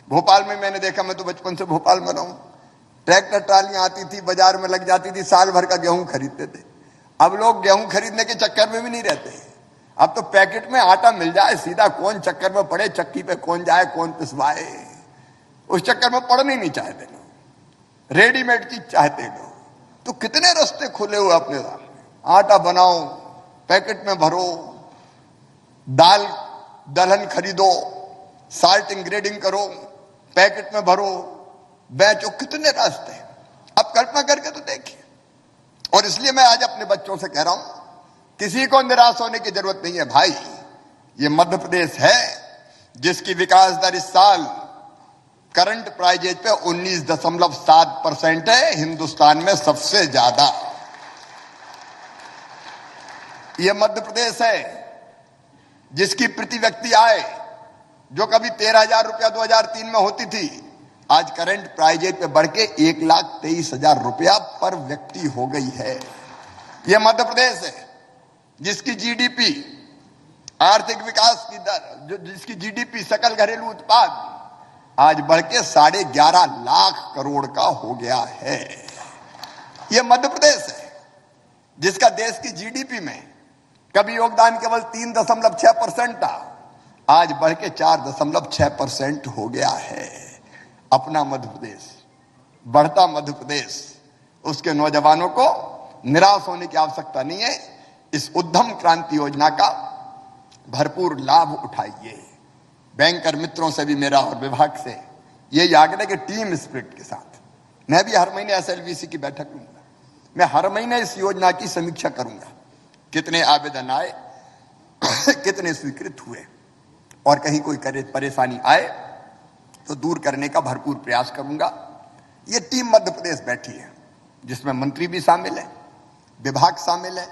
भोपाल में मैंने देखा, मैं तो बचपन से भोपाल में रहा हूं, ट्रैक्टर ट्रालियां आती थी, बाजार में लग जाती थी, साल भर का गेहूं खरीदते थे। अब लोग गेहूं खरीदने के चक्कर में भी नहीं रहते। अब तो पैकेट में आटा मिल जाए, सीधा कौन चक्कर में पड़े, चक्की पे कौन जाए, कौन पिसवाए, उस चक्कर में पड़ने नहीं चाहते लोग, रेडीमेड चीज चाहते लोग। तो कितने रास्ते खुले हुए अपने सामने। आटा बनाओ, पैकेट में भरो, दाल दलहन खरीदो, साल्टिंग ग्रेडिंग करो, पैकेट में भरो, बेचो, कितने रास्ते। अब कल्पना करके तो देखिए। और इसलिए मैं आज अपने बच्चों से कह रहा हूं, किसी को निराश होने की जरूरत नहीं है भाई। ये मध्य प्रदेश है जिसकी विकास दर इस साल करंट प्राइजेज पे 19.7% है, हिंदुस्तान में सबसे ज्यादा। ये मध्य प्रदेश है जिसकी प्रति व्यक्ति आय जो कभी 13,000 रुपया 2003 में होती थी, आज करंट प्राइजेज पे बढ़ के 1,23,000 रुपया पर व्यक्ति हो गई है। यह मध्य प्रदेश है जिसकी जीडीपी, आर्थिक विकास की दर, जिसकी जीडीपी, सकल घरेलू उत्पाद, आज बढ़ के 11.5 लाख करोड़ का हो गया है। यह मध्य प्रदेश है जिसका देश की जीडीपी में कभी योगदान केवल 3.6% था, आज बढ़ के 4.6% हो गया है। अपना मध्य प्रदेश, बढ़ता मध्य प्रदेश, उसके नौजवानों को निराश होने की आवश्यकता नहीं है। इस उद्यम क्रांति योजना का भरपूर लाभ उठाइए। बैंकर मित्रों से भी मेरा और विभाग से यही आग्रह कि टीम स्पिरिट के साथ मैं भी हर महीने एसएलवीसी की बैठक लूंगा, मैं हर महीने इस योजना की समीक्षा करूंगा। कितने आवेदन आए, कितने स्वीकृत हुए, और कहीं कोई परेशानी आए तो दूर करने का भरपूर प्रयास करूंगा। ये टीम मध्य प्रदेश बैठी है जिसमें मंत्री भी शामिल है, विभाग शामिल है,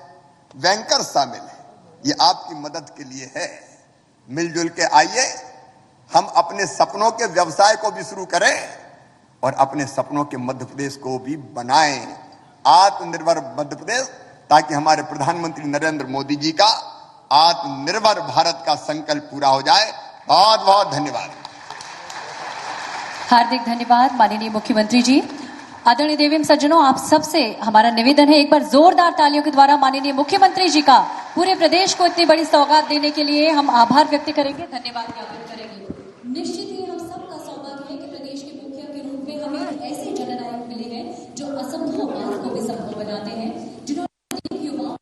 बैंकर शामिल है। ये आपकी मदद के लिए है। मिलजुल के आइए, हम अपने सपनों के व्यवसाय को भी शुरू करें और अपने सपनों के मध्य प्रदेश को भी बनाएं, आत्मनिर्भर मध्य प्रदेश, ताकि हमारे प्रधानमंत्री नरेंद्र मोदी जी का आत्मनिर्भर भारत का संकल्प पूरा हो जाए। बहुत बहुत धन्यवाद।
हार्दिक धन्यवाद माननीय मुख्यमंत्री जी। आदरणीय देवी सज्जनों, आप सबसे हमारा निवेदन है, एक बार जोरदार तालियों के द्वारा माननीय मुख्यमंत्री जी का पूरे प्रदेश को इतनी बड़ी सौगात देने के लिए हम आभार व्यक्त करेंगे, धन्यवाद ज्ञापित करेंगे। निश्चित ही हम सबका सौभाग्य है कि प्रदेश के मुखिया के रूप में हमें ऐसे जननायक मिले हैं जो असंभव बात को भी संभव बनाते हैं, जिन्होंने युवा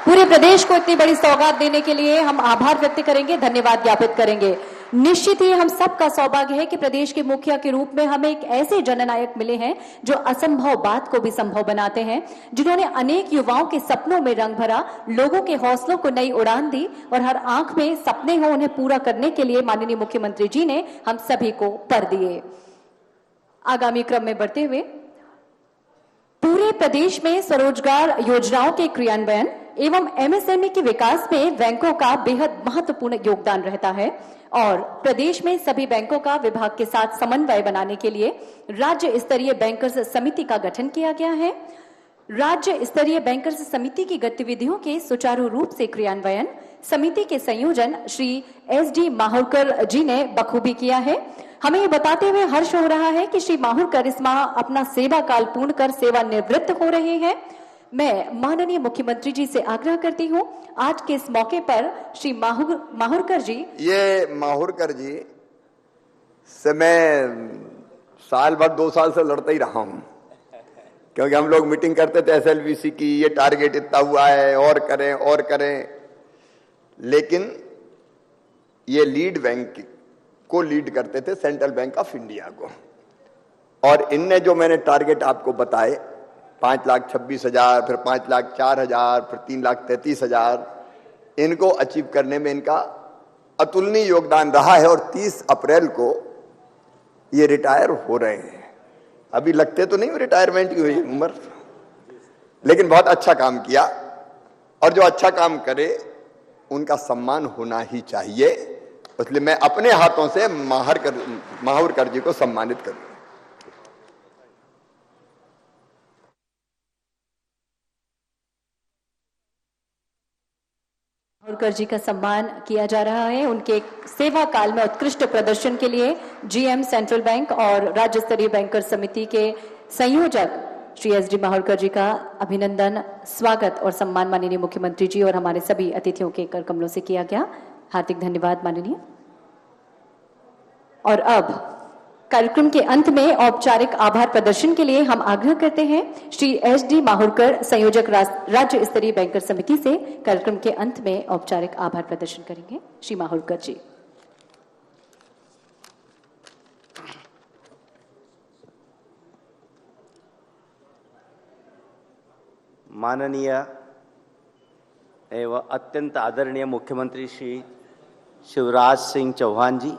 पूरे प्रदेश को इतनी बड़ी सौगात देने के लिए हम आभार व्यक्त करेंगे, धन्यवाद ज्ञापित करेंगे। निश्चित ही हम सबका सौभाग्य है कि प्रदेश के मुखिया के रूप में हमें एक ऐसे जननायक मिले हैं जो असंभव बात को भी संभव बनाते हैं, जिन्होंने अनेक युवाओं के सपनों में रंग भरा, लोगों के हौसलों को नई उड़ान दी और हर आंख में सपने हो उन्हें पूरा करने के लिए माननीय मुख्यमंत्री जी ने हम सभी को पर दिए। आगामी क्रम में बढ़ते हुए पूरे प्रदेश में स्वरोजगार योजनाओं के क्रियान्वयन एवं एमएसएमई के विकास में बैंकों का बेहद महत्वपूर्ण योगदान रहता है और प्रदेश में सभी बैंकों का विभाग के साथ समन्वय बनाने के लिए राज्य स्तरीय बैंकर्स समिति का गठन किया गया है। राज्य स्तरीय बैंकर्स समिति की गतिविधियों के सुचारू रूप से क्रियान्वयन समिति के संयोजन श्री SD माहुरकर जी ने बखूबी किया है। हमें ये बताते हुए हर्ष हो रहा है कि श्री माहुरकर इस माह अपना सेवा काल पूर्ण कर सेवानिवृत्त हो रहे हैं। मैं माननीय मुख्यमंत्री जी से आग्रह करती हूं, आज के इस मौके पर श्री माहुरकर जी,
ये माहुरकर जी से मैं साल भर 2 साल से लड़ता ही रहा हूं, क्योंकि हम लोग मीटिंग करते थे SLVC की, ये टारगेट इतना हुआ है और करें, लेकिन ये लीड बैंक को लीड करते थे सेंट्रल बैंक ऑफ इंडिया को, और इनने जो मैंने टारगेट आपको बताए 5,26,000, फिर 5,04,000, फिर 3,33,000, इनको अचीव करने में इनका अतुलनीय योगदान रहा है और 30 अप्रैल को ये रिटायर हो रहे हैं। अभी लगते तो नहीं रिटायरमेंट की हुई उम्र, लेकिन बहुत अच्छा काम किया, और जो अच्छा काम करे उनका सम्मान होना ही चाहिए। इसलिए मैं अपने हाथों से माहुरकर जी को सम्मानित करूं।
माहुरकर जी का सम्मान किया जा रहा है। उनके सेवा काल में उत्कृष्ट प्रदर्शन के लिए GM सेंट्रल बैंक और राज्य स्तरीय बैंकर समिति के संयोजक श्री SD माहुरकर जी का अभिनंदन, स्वागत और सम्मान माननीय मुख्यमंत्री जी और हमारे सभी अतिथियों के कर कमलों से किया गया। हार्दिक धन्यवाद माननीय। और अब कार्यक्रम के अंत में औपचारिक आभार प्रदर्शन के लिए हम आग्रह करते हैं श्री SD माहुरकर, संयोजक राज्य स्तरीय बैंकर समिति से कार्यक्रम के अंत में औपचारिक आभार प्रदर्शन करेंगे। श्री माहुरकर जी।
माननीय एवं अत्यंत आदरणीय मुख्यमंत्री श्री शिवराज सिंह चौहान जी,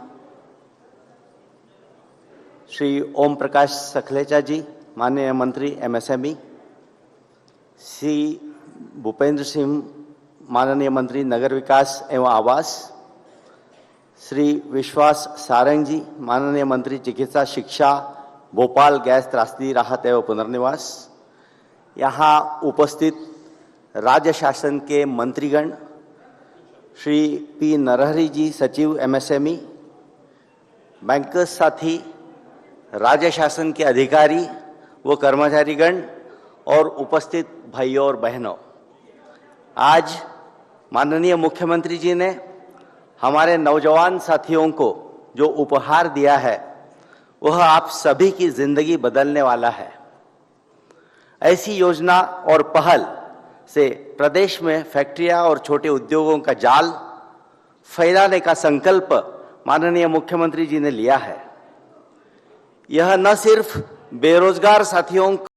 श्री ओम प्रकाश सखलेचा जी, माननीय मंत्री MSME, श्री भूपेंद्र सिंह, माननीय मंत्री नगर विकास एवं आवास, श्री विश्वास सारंग जी, माननीय मंत्री चिकित्सा शिक्षा, भोपाल गैस त्रासदी राहत एवं पुनर्निवास, यहाँ उपस्थित राज्य शासन के मंत्रीगण, श्री P नरहरि जी, सचिव MSME, बैंकर्स साथी, राज्य शासन के अधिकारी व कर्मचारीगण और उपस्थित भाइयों और बहनों, आज माननीय मुख्यमंत्री जी ने हमारे नौजवान साथियों को जो उपहार दिया है वह आप सभी की जिंदगी बदलने वाला है। ऐसी योजना और पहल से प्रदेश में फैक्ट्रियां और छोटे उद्योगों का जाल फैलाने का संकल्प माननीय मुख्यमंत्री जी ने लिया है। यह न सिर्फ बेरोजगार साथियों